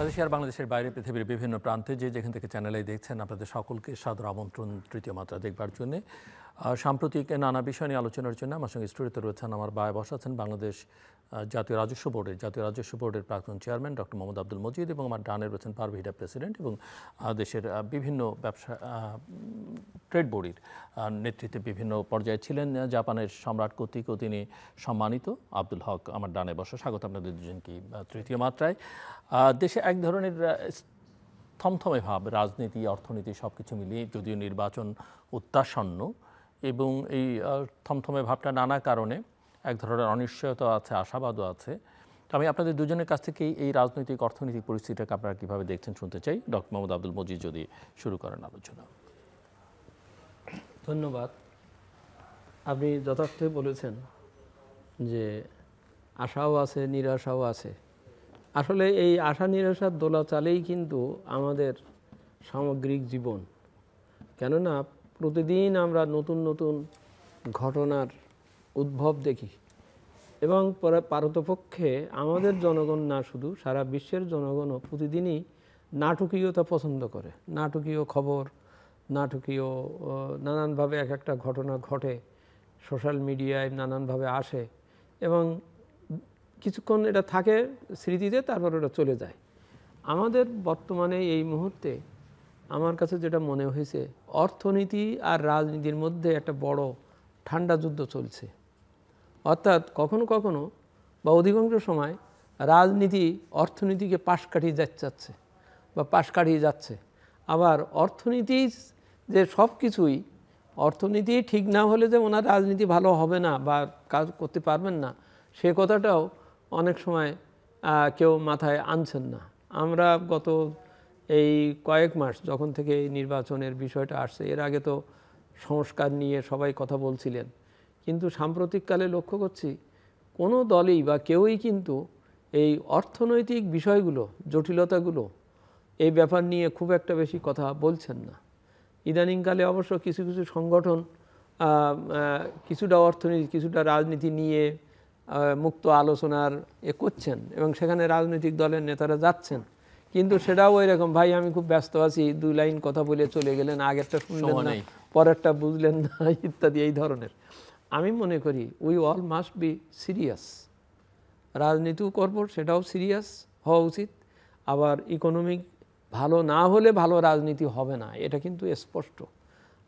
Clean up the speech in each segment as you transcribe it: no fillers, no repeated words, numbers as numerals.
বাংলাদেশে আর বাংলাদেশের বাইরে পৃথিবীর বিভিন্ন প্রান্তে যেখান থেকে চ্যানেলে দেখছেন আপনাদের সকলকে সাদর আমন্ত্রণ তৃতীয় মাত্রা দেখবার জন্য। সাম্প্রতিক নানা বিষয় নিয়ে আলোচনার জন্য আমার সঙ্গে স্টুডিওতে রয়েছেন আমার বায়ে বসা আছেন বাংলাদেশ জাতীয় রাজস্ব বোর্ডের প্রাক্তন চেয়ারম্যান ডক্টর মোহাম্মদ আব্দুল মজিদ, এবং আমার ডানে রয়েছেন পারভিদা প্রেসিডেন্ট এবং দেশের বিভিন্ন ব্যবসা ট্রেড বোর্ডের নেতৃত্বে বিভিন্ন পর্যায়ে ছিলেন জাপানের সম্রাট কর্তৃকও তিনি সম্মানিত আব্দুল হক আমার ডানে বসা। স্বাগত আপনাদের দুজনকে তৃতীয় মাত্রায়। দেশে এক ধরনের থমথমে ভাব, রাজনীতি অর্থনীতি সব কিছু মিলিয়ে, যদিও নির্বাচন অত্যাসন্ন, এবং এই থমথমে ভাবটা নানা কারণে এক ধরনের অনিশ্চয়তা আছে, আশাবাদও আছে। তো আমি আপনাদের দুজনের কাছ থেকেই এই রাজনৈতিক অর্থনৈতিক পরিস্থিতিটাকে আপনারা কীভাবে দেখছেন শুনতে চাই। ডক্টর মোহাম্মদ আব্দুল মজিদ যদি শুরু করেন আলোচনা। ধন্যবাদ। আপনি যথার্থই বলেছেন যে আশাও আছে, নিরাশাও আছে। আসলে এই আশা নিরাশার দোলাচালেই কিন্তু আমাদের সামগ্রিক জীবন। কেননা প্রতিদিন আমরা নতুন নতুন ঘটনার উদ্ভব দেখি, এবং পারতপক্ষে আমাদের জনগণ না, শুধু সারা বিশ্বের জনগণও প্রতিদিনই নাটকীয়তা পছন্দ করে। নাটকীয় খবর, নাটকীয় নানানভাবে এক একটা ঘটনা ঘটে, সোশ্যাল মিডিয়ায় নানানভাবে আসে, এবং কিছুক্ষণ এটা থাকে স্মৃতিতে, তারপর ওটা চলে যায়। আমাদের বর্তমানে এই মুহূর্তে আমার কাছে যেটা মনে হয়েছে, অর্থনীতি আর রাজনীতির মধ্যে একটা বড় ঠান্ডা যুদ্ধ চলছে। অর্থাৎ কখনো কখনো বা অধিকাংশ সময় রাজনীতি অর্থনীতিকে পাশ কাটিয়ে যাচ্ছে বা পাশ কাটিয়ে যাচ্ছে। আবার অর্থনীতি যে সব কিছুই, অর্থনীতি ঠিক না হলে যে ওনার রাজনীতি ভালো হবে না বা কাজ করতে পারবেন না, সে কথাটাও অনেক সময় কেউ মাথায় আনছেন না। আমরা গত এই কয়েক মাস যখন থেকে এই নির্বাচনের বিষয়টা আসছে, এর আগে তো সংস্কার নিয়ে সবাই কথা বলছিলেন, কিন্তু সাম্প্রতিককালে লক্ষ্য করছি কোনো দলই বা কেউই কিন্তু এই অর্থনৈতিক বিষয়গুলো, জটিলতাগুলো, এই ব্যাপার নিয়ে খুব একটা বেশি কথা বলছেন না। ইদানিংকালে অবশ্য কিছু কিছু সংগঠন কিছুটা অর্থনীতি কিছুটা রাজনীতি নিয়ে মুক্ত আলোচনার করছেন, এবং সেখানে রাজনৈতিক দলের নেতারা যাচ্ছেন, কিন্তু সেটাও ওই রকম, ভাই আমি খুব ব্যস্ত আছি, 2 লাইন কথা বলে চলে গেলেন, আগেরটা শুনলেন না, পরেরটা বুঝলেন না, ইত্যাদি এই ধরনের। আমি মনে করি we all must be serious. রাজনীতিও করব, সেটাও সিরিয়াস হওয়া উচিত। আবার ইকোনমিক ভালো না হলে ভালো রাজনীতি হবে না, এটা কিন্তু স্পষ্ট।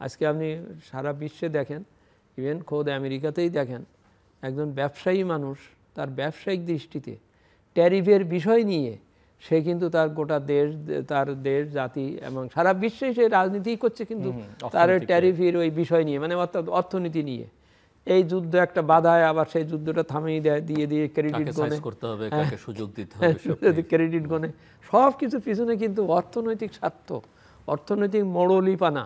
আজকে আপনি সারা বিশ্বে দেখেন, ইভেন খোদ আমেরিকাতেই দেখেন, একজন ব্যবসায়ী মানুষ তার ব্যবসায়িক দৃষ্টিতে ট্যারিফের বিষয় নিয়ে সে কিন্তু তার গোটা দেশ, তার দেশ জাতি এবং সারা বিশ্বে সে রাজনীতি করছে, কিন্তু তার ট্যারিফের ওই বিষয় নিয়ে, মানে অর্থাৎ অর্থনীতি নিয়ে এই যুদ্ধ একটা বাধায়, আবার সেই যুদ্ধটা থামিয়ে দেয়, দিয়ে ক্রেডিট গনে করতে হবে, সুযোগ দিতে হবে, ক্রেডিট গনে সব কিছু পিছনে কিন্তু অর্থনৈতিক স্বার্থ, অর্থনৈতিক মরলিপানা,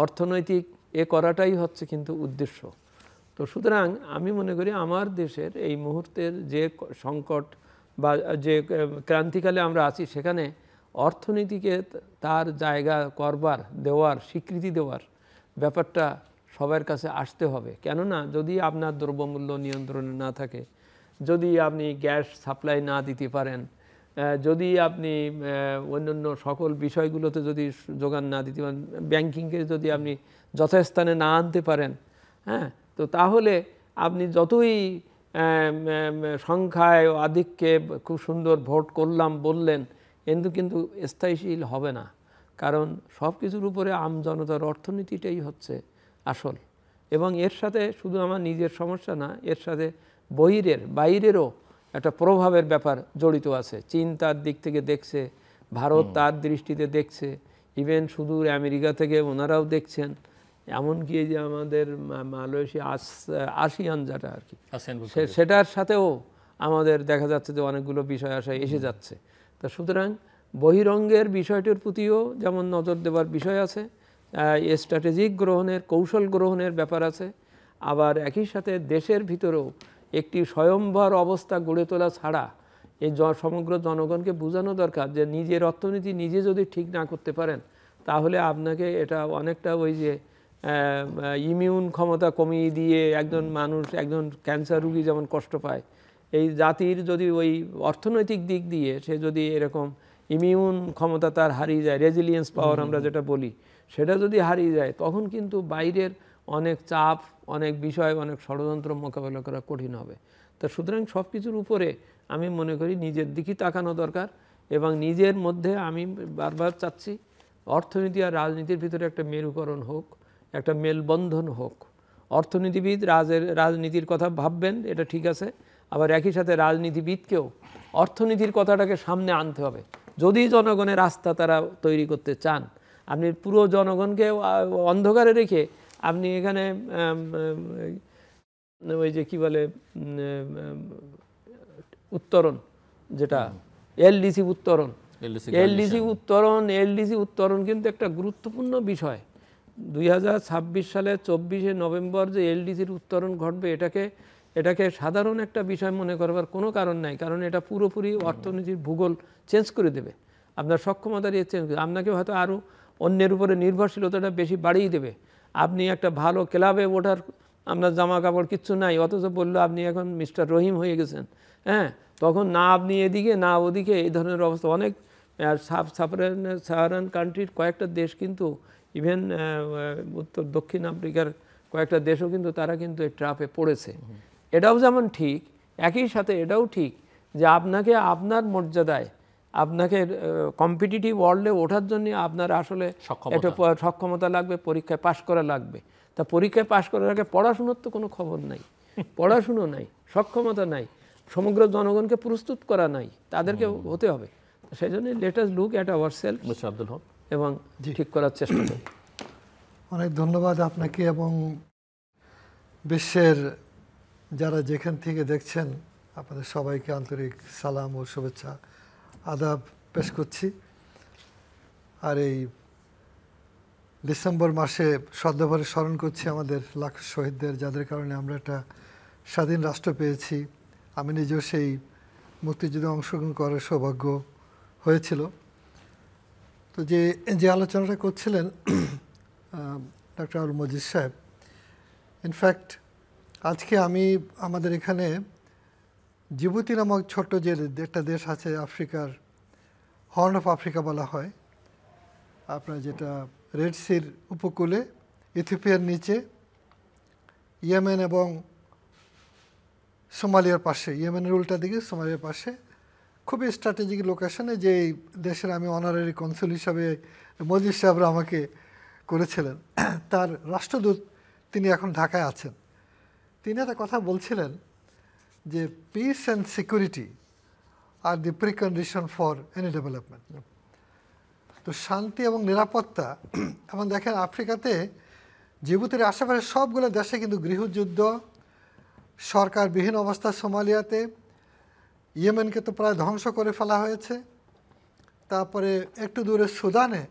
অর্থনৈতিক এ করাটাই হচ্ছে কিন্তু উদ্দেশ্য। তো সুতরাং আমি মনে করি আমার দেশের এই মুহূর্তের যে সংকট বা যে ক্রান্তিকালে আমরা আছি, সেখানে অর্থনীতিকে তার জায়গা করবার, দেওয়ার, স্বীকৃতি দেওয়ার ব্যাপারটা সবার কাছে আসতে হবে। কেননা যদি আপনার দ্রব্যমূল্য নিয়ন্ত্রণে না থাকে, যদি আপনি গ্যাস সাপ্লাই না দিতে পারেন, যদি আপনি অন্যান্য সকল বিষয়গুলোতে যদি যোগান না দিতে পারেন, ব্যাংকিংকে যদি আপনি যথাস্থানে না আনতে পারেন, হ্যাঁ, তো তাহলে আপনি যতই সংখ্যায় আধিক্যে খুব সুন্দর ভোট করলাম বললেন, কিন্তু স্থায়ীশীল হবে না। কারণ সব কিছুর উপরে আমজনতার অর্থনীতিটাই হচ্ছে আসল। এবং এর সাথে শুধু আমার নিজের সমস্যা না, এর সাথে বাইরেরও একটা প্রভাবের ব্যাপার জড়িত আছে। চীন তার দিক থেকে দেখছে, ভারত তার দৃষ্টিতে দেখছে, ইভেন সুদূর আমেরিকা থেকে ওনারাও দেখছেন, এমনকি যে আমাদের মালয়েশিয়া আসিয়ান যেটা আর কি, সেটার সাথেও আমাদের দেখা যাচ্ছে যে অনেকগুলো বিষয় এসে যাচ্ছে। তো সুতরাং বহিরঙ্গের বিষয়টির প্রতিও যেমন নজর দেওয়ার বিষয় আছে, স্ট্র্যাটেজিক গ্রহণের, কৌশল গ্রহণের ব্যাপার আছে। আবার একই সাথে দেশের ভিতরেও একটি স্বয়ম্ভর অবস্থা গড়ে তোলা ছাড়া এই সমগ্র জনগণকে বোঝানো দরকার যে নিজের অর্থনীতি নিজে যদি ঠিক না করতে পারেন, তাহলে আপনাকে এটা অনেকটা ওই যে ইমিউন ক্ষমতা কমিয়ে দিয়ে একজন মানুষ, একজন ক্যান্সার রোগী যেমন কষ্ট পায়, এই জাতির যদি ওই অর্থনৈতিক দিক দিয়ে সে যদি এরকম ইমিউন ক্ষমতা তার হারিয়ে যায়, রেজিলিয়েন্স পাওয়ার আমরা যেটা বলি, সেটা যদি হারিয়ে যায় তখন কিন্তু বাইরের অনেক চাপ, অনেক বিষয়, অনেক ষড়যন্ত্র মোকাবেলা করা কঠিন হবে। তা সুতরাং সব কিছুর উপরে আমি মনে করি নিজের দিকেই তাকানো দরকার, এবং নিজের মধ্যে আমি বারবার চাচ্ছি অর্থনীতি আর রাজনীতির ভিতরে একটা মেরুকরণ হোক, একটা মেলবন্ধন হোক। অর্থনীতিবিদ রাজনীতির কথা ভাববেন, এটা ঠিক আছে, আবার একই সাথে রাজনীতিবিদকেও অর্থনীতির কথাটাকে সামনে আনতে হবে। যদি জনগণের আস্থা তারা তৈরি করতে চান, আপনি পুরো জনগণকে অন্ধকারে রেখে আপনি এখানে ওই যে কি বলে উত্তরণ, যেটা এলডিসি উত্তরণ, এলডিসি উত্তরণ কিন্তু একটা গুরুত্বপূর্ণ বিষয়। 2026 সালে 24শে নভেম্বর যে এলডিসির উত্তরণ ঘটবে, এটাকে সাধারণ একটা বিষয় মনে করবার কোনো কারণ নাই, কারণ এটা পুরোপুরি অর্থনীতির ভূগোল চেঞ্জ করে দেবে, আপনার সক্ষমতা দিয়ে চেঞ্জ করে, আপনাকে হয়তো আরও অন্যের উপরে নির্ভরশীলতাটা বেশি বাড়িয়ে দেবে। আপনি একটা ভালো ক্লাবে ওঠার আপনার জামা কাপড় কিচ্ছু নাই, অথচ বললো আপনি এখন মিস্টার রহিম হয়ে গেছেন, হ্যাঁ, তখন না আপনি এদিকে না ওদিকে, এই ধরনের অবস্থা। অনেক সাহারান কান্ট্রির কয়েকটা দেশ কিন্তু, ইভেন দক্ষিণ আফ্রিকার কয়েকটা দেশও কিন্তু তারা কিন্তু এই ট্র্যাপে পড়েছে। এটাও যেমন ঠিক, একই সাথে এটাও ঠিক যে আপনাকে আপনার মর্যাদায়, আপনাকে কম্পিটিটিভ ওয়ার্ল্ডে ওঠার জন্য আপনার আসলে একটা সক্ষমতা লাগবে, পরীক্ষায় পাশ করা লাগবে। তা পরীক্ষায় পাশ করার আগে পড়াশুনোর তো কোনো খবর নাই, পড়াশুনো নাই, সক্ষমতা নাই, সমগ্র জনগণকে প্রস্তুত করা নাই, তাদেরকে হতে হবে। সেই জন্য let us look at our self এবং ঠিক করার চেষ্টা করি। অনেক ধন্যবাদ আপনাকে, এবং বিশ্বের যারা যেখান থেকে দেখছেন আপনাদের সবাইকে আন্তরিক সালাম ও শুভেচ্ছা আদাব পেশ করছি। আর এই ডিসেম্বর মাসে শ্রদ্ধাভরে স্মরণ করছি আমাদের লাখ শহীদদের, যাদের কারণে আমরা একটা স্বাধীন রাষ্ট্র পেয়েছি। আমি নিজেও সেই মুক্তিযুদ্ধে অংশগ্রহণ করার সৌভাগ্য হয়েছিল। তো যে আলোচনাটা করছিলেন ডক্টর আবুল মজিদ সাহেব, ইনফ্যাক্ট আজকে আমি আমাদের এখানে জিবুতি নামক ছোট্ট যে একটা দেশ আছে আফ্রিকার, হর্ন অফ আফ্রিকা বলা হয়, আপনার যেটা রেড সির উপকূলে, ইথিওপিয়ার নিচে, ইয়েমেন এবং সোমালিয়ার পাশে, ইয়েমেনের উল্টা দিকে সোমালিয়ার পাশে, খুবই স্ট্র্যাটেজিক লোকেশনে, যে দেশের আমি অনারারি কনসুল হিসাবে মজিদ সাহেবরা আমাকে করেছিলেন। তার রাষ্ট্রদূত তিনি এখন ঢাকায় আছেন। তিনি একটা কথা বলছিলেন যে peace and security are the precondition for any development. তো শান্তি এবং নিরাপত্তা, এবং দেখেন আফ্রিকাতে জিবুতির আশেপাশে সবগুলো দেশে কিন্তু গৃহযুদ্ধ, সরকারবিহীন অবস্থা, সোমালিয়াতে ইয়েমেনকে তো প্রায় ধ্বংস করে ফেলা হয়েছে, তারপরে একটু দূরে সুদানে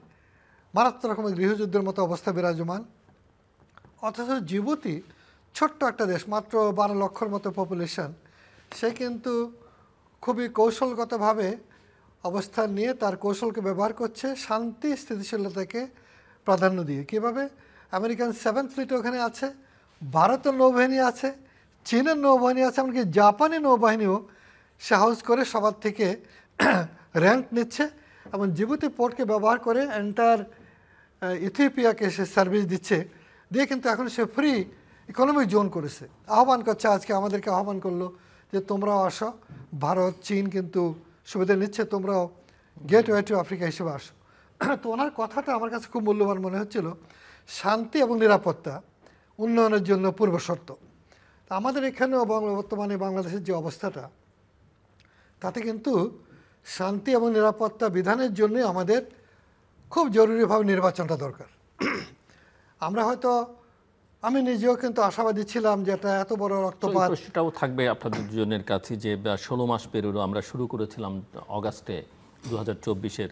মারাত্মক রকমের গৃহযুদ্ধের মতো অবস্থা বিরাজমান। অথচ জিবুতি ছোট্ট একটা দেশ, মাত্র 12 লক্ষর মতো পপুলেশন, সে কিন্তু খুবই কৌশলগতভাবে অবস্থান নিয়ে তার কৌশলকে ব্যবহার করছে শান্তি স্থিতিশীলতাকে প্রাধান্য দিয়ে। কীভাবে? আমেরিকান 7th ফ্লিট ওখানে আছে, ভারতের নৌবাহিনী আছে, চীনের নৌবাহিনী আছে, এমনকি জাপানি নৌবাহিনীও সাহস করে সবার থেকে র্যাঙ্ক নিচ্ছে, এবং জিবুতি পোর্টকে ব্যবহার করে এন্টায়ার ইথিওপিয়াকে সে সার্ভিস দিচ্ছে, দিয়ে কিন্তু এখন সে ফ্রি ইকোনমিক জোন করেছে। আহ্বান করছে, আজকে আমাদেরকে আহ্বান করলো যে তোমরাও আসো, ভারত চীন কিন্তু সুবিধা নিচ্ছে, তোমরাও গেটওয়ে টু আফ্রিকা হিসেবে আসো। তো ওনার কথাটা আমার কাছে খুব মূল্যবান মনে হচ্ছিল। শান্তি এবং নিরাপত্তা উন্নয়নের জন্য পূর্বশর্ত। আমাদের এখানেও বর্তমানে বাংলাদেশের যে অবস্থাটা, তাতে কিন্তু শান্তি এবং নিরাপত্তা বিধানের জন্যই আমাদের খুব জরুরিভাবে নির্বাচনটা দরকার। আমরা হয়তো, আমি নিজেও কিন্তু আশাবাদী ছিলাম যে এটা এত বড় রক্তপাত। প্রশ্নটাও থাকবে আপনাদের দুজনের কাছে যে 16 মাস পেরোলো, আমরা শুরু করেছিলাম অগাস্টে 2024-এর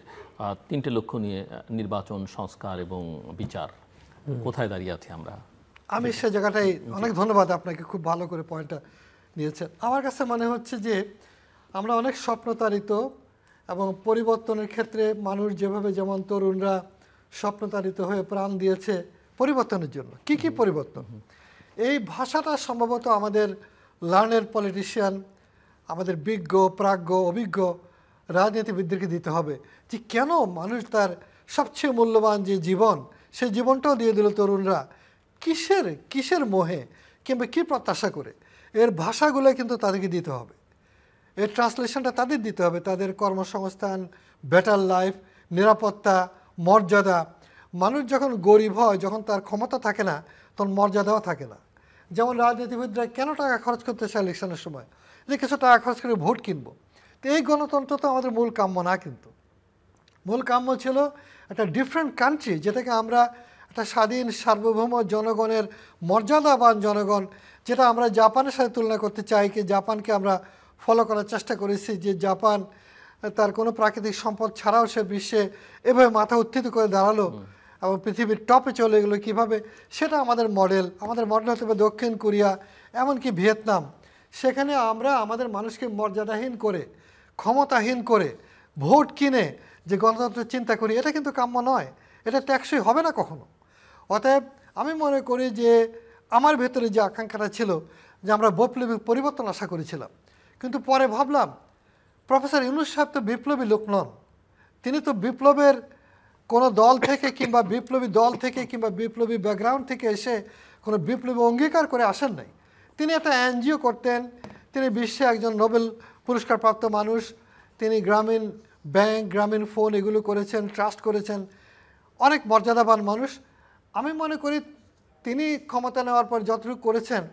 3টে লক্ষ্য নিয়ে, নির্বাচন, সংস্কার এবং বিচার। কোথায় দাঁড়িয়ে আছি আমরা? আমি সে জায়গাটাই, অনেক ধন্যবাদ আপনাকে, খুব ভালো করে পয়েন্টটা নিয়েছেন। আমার কাছে মনে হচ্ছে যে আমরা অনেক স্বপ্নতারিত, এবং পরিবর্তনের ক্ষেত্রে মানুষ যেভাবে, যেমন তরুণরা স্বপ্নতারিত হয়ে প্রাণ দিয়েছে পরিবর্তনের জন্য। কি কি পরিবর্তন? এই ভাষাটা সম্ভবত আমাদের লার্নের পলিটিশিয়ান, আমাদের বিজ্ঞ, প্রাজ্ঞ, অভিজ্ঞ রাজনীতিবিদদেরকে দিতে হবে যে কেন মানুষ তার সবচেয়ে মূল্যবান যে জীবন সেই জীবনটাও দিয়ে দিল তরুণরা কিসের মোহে কিংবা কী প্রত্যাশা করে। এর ভাষাগুলো কিন্তু তাদেরকে দিতে হবে, এর ট্রান্সলেশনটা তাদের দিতে হবে। তাদের কর্মসংস্থান, বেটার লাইফ, নিরাপত্তা, মর্যাদা। মানুষ যখন গরিব হয়, যখন তার ক্ষমতা থাকে না, তখন মর্যাদাও থাকে না। যেমন রাজনীতিবিদরা কেন টাকা খরচ করতে চায় ইলেকশনের সময়, যে কিছু টাকা খরচ করে ভোট কিনবো। তো এই গণতন্ত্র তো আমাদের মূল কাম্য না, কিন্তু মূল কাম্য ছিল একটা ডিফারেন্ট কান্ট্রি, যেটাকে আমরা একটা স্বাধীন সার্বভৌম জনগণের মর্যাদাবান জনগণ, যেটা আমরা জাপানের সাথে তুলনা করতে চাই। কি জাপানকে আমরা ফলো করার চেষ্টা করেছি, যে জাপান তার কোনো প্রাকৃতিক সম্পদ ছাড়াও সে বিশ্বে এভাবে মাথা উত্থিত করে দাঁড়ালো এবং পৃথিবীর টপে চলে গেলো কীভাবে, সেটা আমাদের মডেল। আমাদের মডেল হতে হবে দক্ষিণ কোরিয়া, এমনকি ভিয়েতনাম। সেখানে আমরা আমাদের মানুষকে মর্যাদাহীন করে, ক্ষমতাহীন করে, ভোট কিনে যে গণতন্ত্রের চিন্তা করি, এটা কিন্তু কাম্য নয়, এটা টেকসই হবে না কখনো। অতএব আমি মনে করি যে আমার ভেতরে যে আকাঙ্ক্ষাটা ছিল যে আমরা বৈপ্লবিক পরিবর্তন আশা করেছিলাম, কিন্তু পরে ভাবলাম প্রফেসর ইউনূস সাহেব তো বিপ্লবী লোক নন। তিনি তো বিপ্লবের কোনো দল থেকে কিংবা বিপ্লবী দল থেকে কিংবা বিপ্লবী ব্যাকগ্রাউন্ড থেকে এসে কোনো বিপ্লবী অঙ্গীকার করে আসেন নাই। তিনি একটা এনজিও করতেন, তিনি বিশ্বে একজন নোবেল পুরস্কারপ্রাপ্ত মানুষ, তিনি গ্রামীণ ব্যাংক, গ্রামীণ ফোন এগুলো করেছেন, ট্রাস্ট করেছেন, অনেক মর্যাদাবান মানুষ। আমি মনে করি তিনি ক্ষমতা নেওয়ার পর যতটুকু করেছেন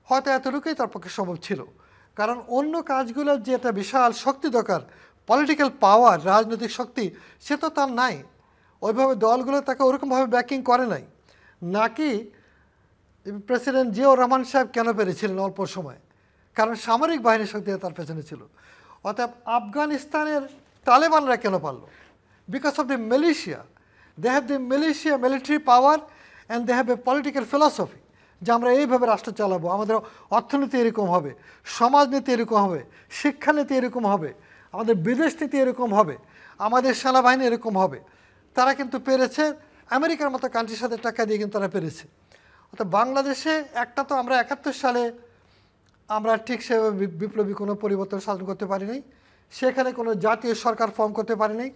হয়তো এতটুকুই তার পক্ষে সম্ভব ছিল, কারণ অন্য কাজগুলোর যে একটা বিশাল শক্তি দরকার, পলিটিক্যাল পাওয়ার, রাজনৈতিক শক্তি, সে তো তার নাই। ওইভাবে দলগুলো তাকে ওরকমভাবে ব্যাকিং করে নাই। নাকি প্রেসিডেন্ট জিয়াউর রহমান সাহেব কেন পেরেছিলেন অল্প সময়, কারণ সামরিক বাহিনীর শক্তি তার পেছনে ছিল। অর্থাৎ আফগানিস্তানের তালেবানরা কেন পারল, because of the militia. They have the militia, military power, and they have a political philosophy, যে আমরা এইভাবে রাষ্ট্র চালাবো, আমাদের অর্থনীতি এরকম হবে, সমাজনীতি এরকম হবে, শিক্ষানীতি এরকম হবে, আমাদের বিদেশ নীতি এরকম হবে, আমাদের সেনাবাহিনী এরকম হবে। তারা কিন্তু পেরেছে, আমেরিকার মতো কান্ট্রির সাথে টাকা দিয়ে কিন্তু তারা পেরেছে। অর্থাৎ বাংলাদেশে একটা তো আমরা 71 সালে আমরা ঠিক সেভাবে বিপ্লবী কোনো পরিবর্তন সাধন করতে পারি নাই, সেখানে কোনো জাতীয় সরকার ফর্ম করতে পারি নাই।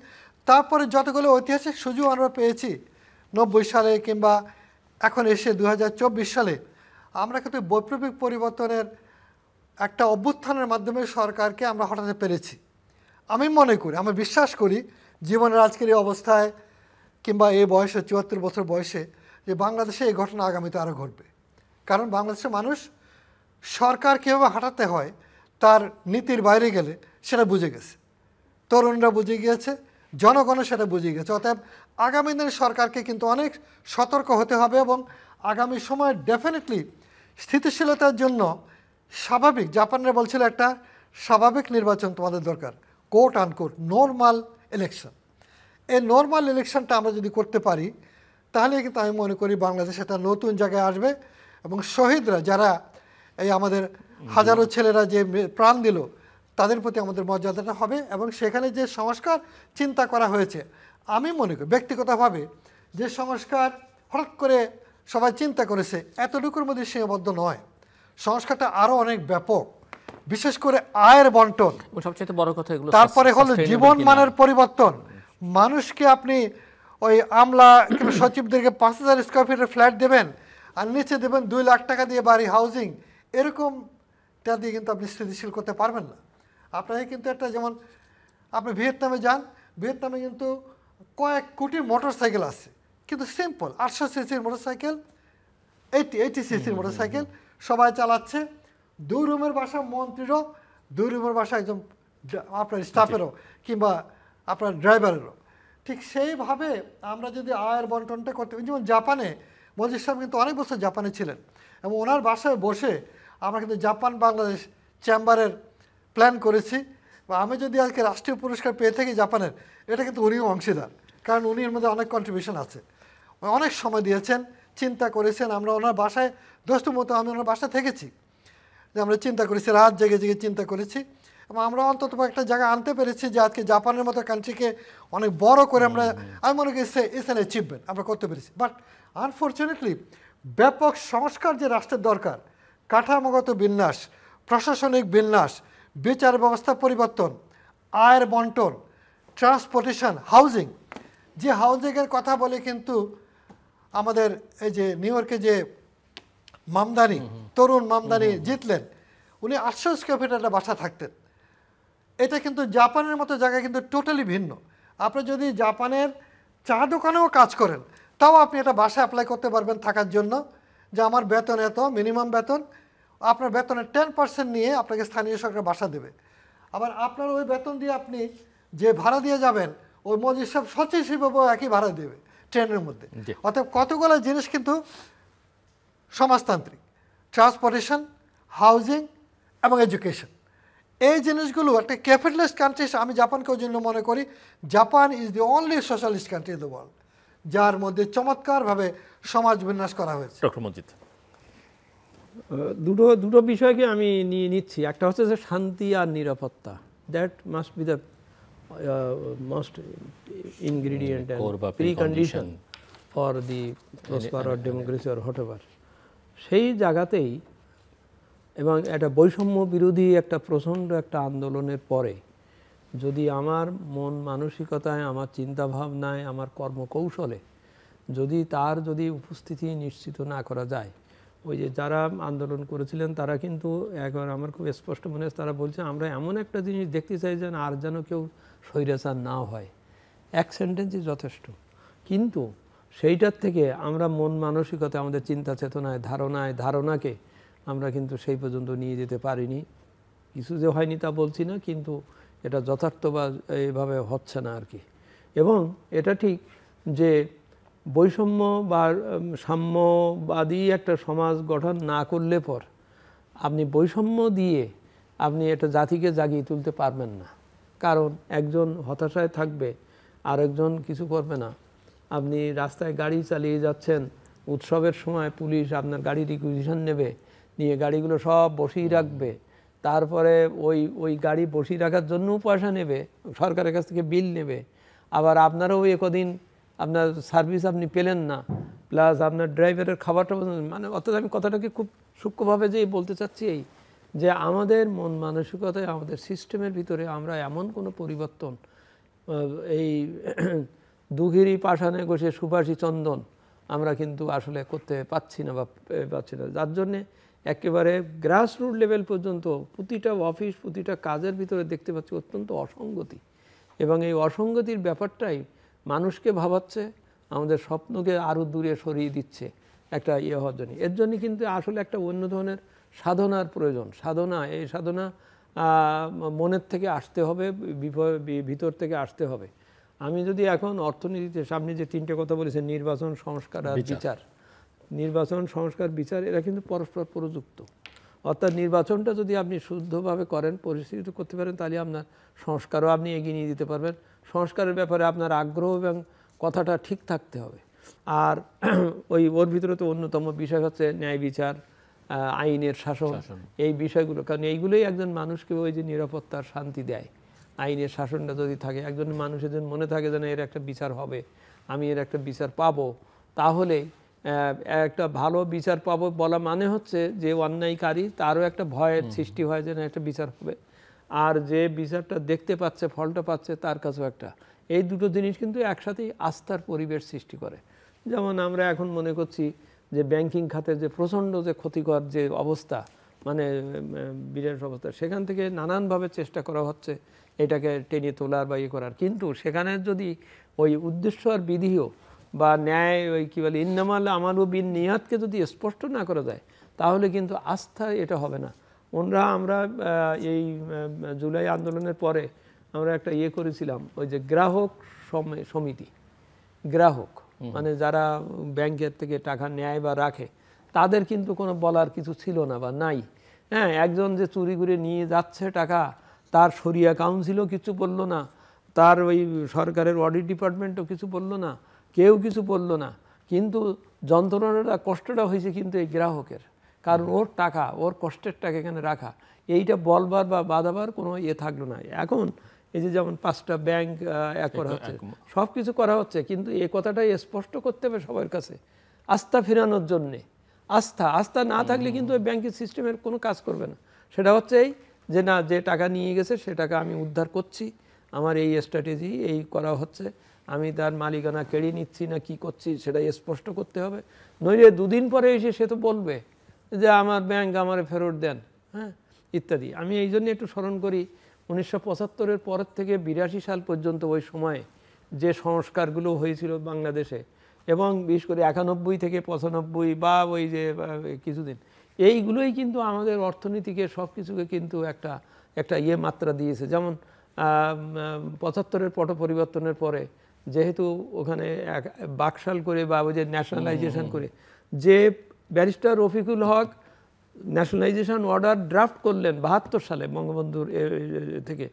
তারপরে যতগুলো ঐতিহাসিক সুযোগ আমরা পেয়েছি 90 সালে কিংবা এখন এসে 2024 সালে, আমরা কিন্তু বৈপ্লবিক পরিবর্তনের একটা অভ্যুত্থানের মাধ্যমে সরকারকে আমরা হটাতে পেরেছি। আমি মনে করি, আমি বিশ্বাস করি জীবনের আজকের এই অবস্থায় কিংবা এই বয়সে 74 বছর বয়সে, যে বাংলাদেশে এই ঘটনা আগামীতে আরও ঘটবে। কারণ বাংলাদেশের মানুষ সরকার কীভাবে হাঁটাতে হয় তার নীতির বাইরে গেলে সেটা বুঝে গেছে, তরুণরা বুঝে গিয়েছে, জনগণও সেটা বুঝে গেছে। অতএব আগামী দিনে সরকারকে কিন্তু অনেক সতর্ক হতে হবে এবং আগামী সময় ডেফিনেটলি স্থিতিশীলতার জন্য স্বাভাবিক, জাপানরা বলছিল একটা স্বাভাবিক নির্বাচন তোমাদের দরকার, কোট আনকোট নর্মাল ইলেকশন। এই নর্মাল ইলেকশনটা আমরা যদি করতে পারি, তাহলে কিন্তু আমি মনে করি বাংলাদেশ একটা নতুন জায়গায় আসবে এবং শহীদরা যারা এই আমাদের হাজারো ছেলেরা যে প্রাণ দিল, তাদের প্রতি আমাদের মর্যাদাটা হবে। এবং সেখানে যে সংস্কার চিন্তা করা হয়েছে, আমি মনে করি ব্যক্তিগতভাবে যে সংস্কার হঠাৎ করে সবাই চিন্তা করেছে, এতটুকুর মধ্যে সীমাবদ্ধ নয়। সংস্কারটা আরও অনেক ব্যাপক, বিশেষ করে আয়ের বন্টন, সবচেয়ে বড় কথা এগুলো। তারপরে হলো জীবন মানের পরিবর্তন। মানুষকে আপনি ওই আমলা কিংবা সচিবদেরকে 5000 স্কোয়ার ফিটের ফ্ল্যাট দেবেন আর নিচে দেবেন 2 লাখ টাকা দিয়ে বাড়ি, হাউজিং, এরকমটা দিয়ে কিন্তু আপনি স্থিতিশীল করতে পারবেন না। আপনাকে কিন্তু একটা, যেমন আপনি ভিয়েতনামে যান, ভিয়েতনামে কিন্তু কয়েক কোটি মোটরসাইকেল আছে, কিন্তু সিম্পল 800 সিসির মোটরসাইকেল, 80 সিসির মোটরসাইকেল সবাই চালাচ্ছে। 2 রুমের বাসা মন্ত্রীরও, 2 রুমের বাসা একজন আপনার স্টাফেরও কিংবা আপনার ড্রাইভারেরও। ঠিক সেইভাবে আমরা যদি আয়ের বন্টনটা করতে, যেমন জাপানে মজিদ সাহেব কিন্তু অনেক বছর জাপানে ছিলেন এবং ওনার বাসায় বসে আমরা কিন্তু জাপান বাংলাদেশ চেম্বারের প্ল্যান করেছি। বা আমি যদি আজকে রাষ্ট্রীয় পুরস্কার পেয়ে থাকি জাপানের, এটা কিন্তু উনিও অংশীদার, কারণ উনি এর মধ্যে অনেক কন্ট্রিবিউশন আছে, অনেক সময় দিয়েছেন, চিন্তা করেছেন। আমরা ওনার বাসায় দোস্ত মতো আমি ওনার বাসায় থেকেছি, যে আমরা চিন্তা করেছি, রাত জেগে জেগে চিন্তা করেছি এবং আমরা অন্তত একটা জায়গা আনতে পেরেছি যে আজকে জাপানের মতো কান্ট্রিকে অনেক বড় করে আমরা, আমি মনে করি ইটস অ্যান অ্যাচিভমেন্ট, আমরা করতে পেরেছি। বাট আনফর্চুনেটলি ব্যাপক সংস্কার যে রাষ্ট্রের দরকার, কাঠামোগত বিন্যাস, প্রশাসনিক বিন্যাস, বিচার ব্যবস্থা পরিবর্তন, আয়ের বন্টন, ট্রান্সপোর্টেশন, হাউজিং। যে হাউজিংয়ের কথা বলে কিন্তু আমাদের এই যে নিউ ইয়র্কে যে মামদানি, তরুণ মামদানি জিতলেন, উনি 800 স্কোয়ার ফিট একটা বাসা থাকতেন। এটা কিন্তু জাপানের মতো জায়গায় কিন্তু টোটালি ভিন্ন। আপনি যদি জাপানের চা দোকানেও কাজ করেন, তাও আপনি এটা বাসা অ্যাপ্লাই করতে পারবেন থাকার জন্য, যে আমার বেতন এত, মিনিমাম বেতন, আপনার বেতনের 10% নিয়ে আপনাকে স্থানীয় সরকার বাসা দেবে। আবার আপনার ওই বেতন দিয়ে আপনি যে ভাড়া দিয়ে যাবেন, ওই মসজিদ সব সচিব একই ভাড়া দেবে ট্রেনের মধ্যে। অর্থাৎ কতগুলো জিনিস কিন্তু সমাজতান্ত্রিক, ট্রান্সপোর্টেশন, হাউজিং এবং এডুকেশন। এই জিনিসগুলো একটা ক্যাপিটালিস্ট কান্ট্রি, আমি জাপানকে ওই জন্য মনে করি Japan is the only socialist country in the world, যার মধ্যে চমৎকারভাবে সমাজ বিন্যাস করা হয়েছে। ডক্টর মজিদ, দুটো বিষয়কে আমি নিয়ে নিচ্ছি। একটা হচ্ছে যে শান্তি আর নিরাপত্তা, that must be the most ingredient and precondition for the prosper or democracy or whatever. সেই জায়গাতেই এবং একটা বৈষম্য বিরোধী একটা প্রচণ্ড একটা আন্দোলনের পরে যদি আমার মন মানসিকতায়, আমার চিন্তাভাবনায়, আমার কর্মকৌশলে যদি উপস্থিতি নিশ্চিত না করা যায়, ওই যে যারা আন্দোলন করেছিলেন তারা কিন্তু একবার আমার খুব স্পষ্ট মনে হচ্ছে, তারা বলছে আমরা এমন একটা জিনিস দেখতে চাই যেন আর যেন কেউ স্বৈরাচার না হয়। এক সেন্টেন্সই যথেষ্ট। কিন্তু সেইটার থেকে আমরা মন মানসিকতা, আমাদের চিন্তা চেতনায়, ধারণাকে আমরা কিন্তু সেই পর্যন্ত নিয়ে যেতে পারিনি। কিছু যে হয়নি তা বলছি না, কিন্তু এটা যথার্থ বা এইভাবে হচ্ছে না আর কি। এবং এটা ঠিক যে বৈষম্য বা সাম্যবাদী একটা সমাজ গঠন না করলে পর আপনি বৈষম্য দিয়ে আপনি এটা জাতিকে জাগিয়ে তুলতে পারবেন না। কারণ একজন হতাশায় থাকবে, আরেকজন কিছু করবে না। আপনি রাস্তায় গাড়ি চালিয়ে যাচ্ছেন, উৎসবের সময় পুলিশ আপনার গাড়ির রিকুইজিশন নেবে, নিয়ে গাড়িগুলো সব বসিয়ে রাখবে, তারপরে ওই গাড়ি বসিয়ে রাখার জন্যও পয়সা নেবে, সরকারের কাছ থেকে বিল নেবে। আবার আপনারও কদিন আপনার সার্ভিস আপনি পেলেন না, প্লাস আপনার ড্রাইভারের খাবারটা, মানে অর্থাৎ আমি কথাটাকে খুব সূক্ষ্মভাবে যে বলতে চাচ্ছি এই যে আমাদের মন মানসিকতায়, আমাদের সিস্টেমের ভিতরে আমরা এমন কোনো পরিবর্তন এই দুঘিরি পাষাণে ঘষে সুবাসী চন্দন আমরা কিন্তু আসলে করতে পাচ্ছি না বা পাচ্ছি না, যার জন্যে একেবারে গ্রাসরুট লেভেল পর্যন্ত প্রতিটা অফিস, প্রতিটা কাজের ভিতরে দেখতে পাচ্ছি অত্যন্ত অসঙ্গতি। এবং এই অসঙ্গতির ব্যাপারটাই মানুষকে ভাবাচ্ছে, আমাদের স্বপ্নকে আরও দূরে সরিয়ে দিচ্ছে একটা হওয়ার জন্য। এর জন্য কিন্তু আসলে একটা অন্য ধরনের সাধনার প্রয়োজন। এই সাধনা মনের থেকে আসতে হবে, ভিতর থেকে আসতে হবে। আমি যদি এখন অর্থনীতিতে সামনে যে তিনটে কথা বলেছেন, নির্বাচন, সংস্কার আর বিচার, নির্বাচন, সংস্কার, বিচার, এরা কিন্তু পরস্পর প্রযুক্ত। অর্থাৎ নির্বাচনটা যদি আপনি শুদ্ধভাবে করেন, পরিস্থিতি করতে পারেন, তাহলে আপনার সংস্কারও আপনি এগিয়ে নিয়ে দিতে পারবেন। সংস্কারের ব্যাপারে আপনার আগ্রহ এবং কথাটা ঠিক থাকতে হবে। আর ওর ভিতরে তো অন্যতম বিষয় হচ্ছে ন্যায় বিচার, আইনের শাসন, এই বিষয়গুলো। কারণ এইগুলোই একজন মানুষকে ওই যে নিরাপত্তার শান্তি দেয়। আইনের শাসনটা যদি থাকে, একজন মানুষের যেন মনে থাকে যেন এর একটা বিচার হবে, আমি এর একটা বিচার পাবো, তাহলে একটা ভালো বিচার পাবো বলা মানে হচ্ছে যে অন্যায়কারী তারও একটা ভয়ের সৃষ্টি হয় যেন একটা বিচার হবে, আর যে বিচারটা দেখতে পাচ্ছে, ফলটা পাচ্ছে, তার কাছেও একটা। এই দুটো জিনিস কিন্তু একসাথেই আস্থার পরিবেশ সৃষ্টি করে। যেমন আমরা এখন মনে করছি যে ব্যাংকিং খাতের যে প্রচণ্ড যে ক্ষতিকর যে অবস্থা, মানে বিরাট অবস্থা, সেখান থেকে নানানভাবে চেষ্টা করা হচ্ছে এটাকে টেনে তোলার বা করার। কিন্তু সেখানে যদি ওই উদ্দেশ্য আর বিধিও বা ন্যায়, ওই কী বলে ইন্নামাল আমালু বিন নিয়াতকে যদি স্পষ্ট না করা যায়, তাহলে কিন্তু আস্থা এটা হবে না। আমরা এই জুলাই আন্দোলনের পরে আমরা একটা করেছিলাম, ওই যে গ্রাহক সমিতি, গ্রাহক মানে যারা ব্যাংকের থেকে টাকা নেয় বা রাখে, তাদের কিন্তু কোনো বলার কিছু ছিল না বা নাই। হ্যাঁ, একজন যে চুরি করে নিয়ে যাচ্ছে টাকা, তার শরিয়া কাউন্সিলও কিছু বললো না, তার ওই সরকারের অডিট ডিপার্টমেন্টও কিছু বললো না, কেউ কিছু বললো না। কিন্তু যন্ত্রণাটা, কষ্টটা হয়েছে কিন্তু এই গ্রাহকের, কারণ ওর টাকা, ওর কষ্টের টাকা এখানে রাখা, এইটা বলবার বা বাধাবার কোনো থাকলো না। এখন এই যে যেমন 5টা ব্যাংক এক করা হচ্ছে, সব কিছু করা হচ্ছে, কিন্তু এই কথাটাই স্পষ্ট করতে হবে সবার কাছে আস্থা ফেরানোর জন্যে। আস্থা না থাকলে কিন্তু ওই ব্যাংকিং সিস্টেমের কোনো কাজ করবে না। সেটা হচ্ছে এই যে না, যে টাকা নিয়ে গেছে সে টাকা আমি উদ্ধার করছি, আমার এই স্ট্র্যাটেজি এই করা হচ্ছে, আমি তার মালিকানা কেড়ে নিচ্ছি না কি করছি সেটা স্পষ্ট করতে হবে, নইলে দুদিন পরে এসে সে তো বলবে যে আমার ব্যাংক আমার ফেরত দেন, হ্যাঁ, ইত্যাদি। আমি এই জন্য একটু স্মরণ করি 1975-এর পরের থেকে 82 সাল পর্যন্ত ওই সময়ে যে সংস্কারগুলো হয়েছিল বাংলাদেশে, এবং বিশেষ করে 91 থেকে 95 বা ওই যে কিছুদিন, এইগুলোই কিন্তু আমাদের অর্থনীতিকে সব কিছুকে কিন্তু একটা মাত্রা দিয়েছে। যেমন 75-এর পট পরিবর্তনের পরে যেহেতু ওখানে বাকশাল করে বা ওই যে ন্যাশনালাইজেশন করে, যে ব্যারিস্টার রফিকুল হক ন্যাশনালাইজেশন অর্ডার ড্রাফট করলেন 72 সালে বঙ্গবন্ধুর থেকে,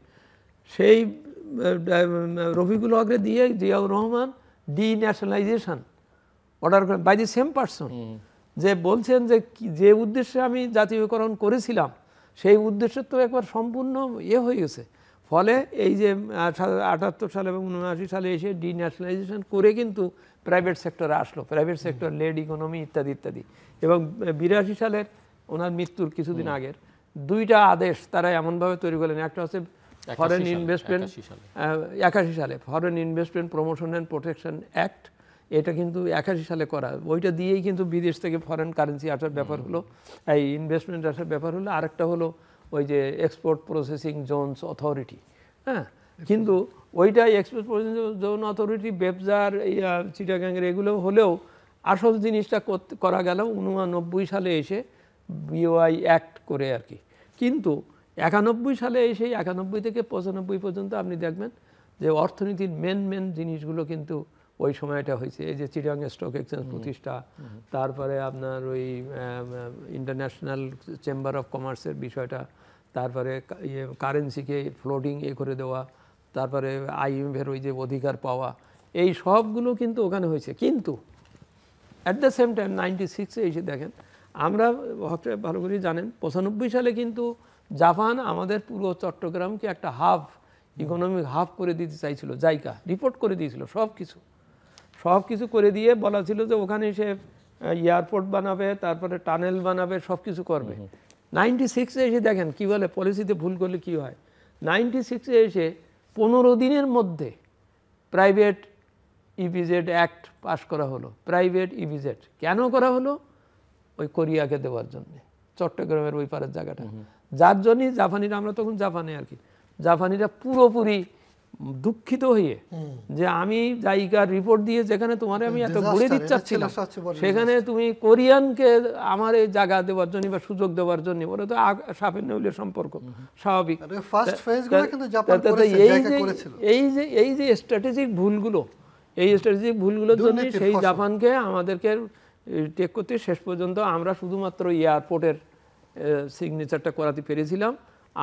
সেই রফিকুল হকরে দিয়ে জিয়াউর রহমান ডিন্যাশনালাইজেশন অর্ডার করেন বাই দি সেম পারসন, যে বলছেন যে উদ্দেশ্যে আমি জাতীয়করণ করেছিলাম সেই উদ্দেশ্য তো একবার সম্পূর্ণ হয়ে গেছে। ফলে এই যে 78 সালে এবং 79 সালে এসে ডিন্যাশনালাইজেশন করে কিন্তু প্রাইভেট সেক্টরে আসলো, প্রাইভেট সেক্টর লেড ইকোনমি ইত্যাদি ইত্যাদি। এবং 82 সালের ওনার মৃত্যুর কিছুদিন আগের 2টা আদেশ তারা এমনভাবে তৈরি করলেন, একটা হচ্ছে ফরেন ইনভেস্টমেন্ট 81 সালে foreign investment promotion and protection act, এটা কিন্তু 81 সালে করা, ওইটা দিয়েই কিন্তু বিদেশ থেকে ফরেন কারেন্সি আসার ব্যাপার হলো, এই ইনভেস্টমেন্ট আসার ব্যাপার হলো। আরেকটা হলো ওই যে এক্সপোর্ট প্রসেসিং জোনস অথরিটি, হ্যাঁ, কিন্তু ওইটা এক্সপোর্ট প্রসেসিং জোন অথরিটি বেবজার চিটাগাংয়ের এগুলো হলেও আসল জিনিসটা করা গেল 89 সালে এসে বিওআই অ্যাক্ট করে আর কি। কিন্তু 91 সালে এসে 91 থেকে 95 পর্যন্ত আপনি দেখবেন যে অর্থনীতির মেন জিনিসগুলো কিন্তু ওই সময়টা হয়েছে। এই যে চিটাগাং স্টক এক্সচেঞ্জ প্রতিষ্ঠা, তারপরে আপনার ওই ইন্টারন্যাশনাল চেম্বার অফ কমার্সের বিষয়টা, তারপরে কারেন্সিকে ফ্লোটিং করে দেওয়া, তারপরে আইএমএফের ওই যে অধিকার পাওয়া, এই সবগুলো কিন্তু ওখানে হয়েছে। কিন্তু অ্যাট দ্য সেম টাইম 96-এ এসে দেখেন, আমরা ভালো করে জানেন 95 সালে কিন্তু জাপান আমাদের পুরো চট্টগ্রামকে একটা ইকোনমিক হাব করে দিতে চাইছিল, জাইকা রিপোর্ট করে দিয়েছিল, সব কিছু করে দিয়ে বলা ছিল যে ওখানে সে এয়ারপোর্ট বানাবে, তারপরে টানেল বানাবে, সব কিছু করবে। 96-এ এসে দেখেন কি বলে, পলিসিতে ভুল করলে কি হয়। 96-এ এসে 15 দিনের মধ্যে প্রাইভেট ইপিজেড অ্যাক্ট পাশ করা হলো। প্রাইভেট ইপিজেড কেন করা হলো? ওই কোরিয়াকে দেওয়ার জন্য, চট্টগ্রামের ওই পারের জায়গাটা, যার জন্যই জাপানিরা, আমরা তখন জাপানে আর কি, জাপানিরা পুরোপুরি দুঃখিত হয়ে যে আমি জায়গার রিপোর্ট দিয়ে যেখানে তোমার আমি এত ঘুরে দিতে চাচ্ছিলাম, সেখানে তুমি কোরিয়ানকে আমার এই জায়গা দেওয়ার জন্য বা সুযোগ দেওয়ার জন্য, ওরা তো সাপের নেউলের সম্পর্ক স্বাভাবিক। এই যে স্ট্র্যাটেজিক ভুলগুলো, এই স্ট্র্যাটেজিক ভুলগুলোর জন্য সেই জাপানকে আমাদেরকে টেক করতে শেষ পর্যন্ত আমরা শুধুমাত্র এয়ারপোর্টের সিগনেচারটা করাতে পেরেছিলাম,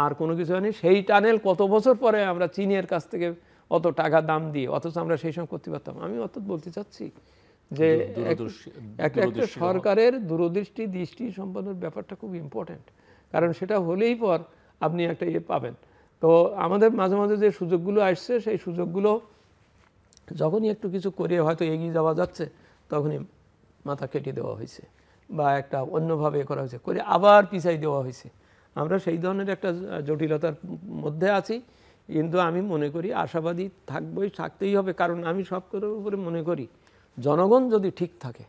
আর কোনো কিছু হয়নি। সেই টানেল কত বছর পরে আমরা চীনের কাছ থেকে অত টাকা দাম দিয়ে, অথচ আমরা সেই সময় করতে পারতাম। আমি অর্থাৎ বলতে চাচ্ছি যে একটা সরকারের দৃষ্টি সম্পন্নের ব্যাপারটা খুব ইম্পর্ট্যান্ট, কারণ সেটা হলেই পর আপনি একটা পাবেন। তো আমাদের মাঝে মাঝে যে সুযোগগুলো আসছে, সেই সুযোগগুলো যখনই একটু কিছু করে হয়তো এগিয়ে যাওয়া যাচ্ছে, তখনই মাথা কেটে দেওয়া হয়েছে বা একটা অন্যভাবে করা হয়েছে, করে আবার পিছাই দেওয়া হয়েছে। আমরা সেই ধরনের একটা জটিলতার মধ্যে আছি, কিন্তু আমি মনে করি আশাবাদী থাকতেই হবে। কারণ আমি সব কিছুর উপরে মনে করি জনগণ যদি ঠিক থাকে,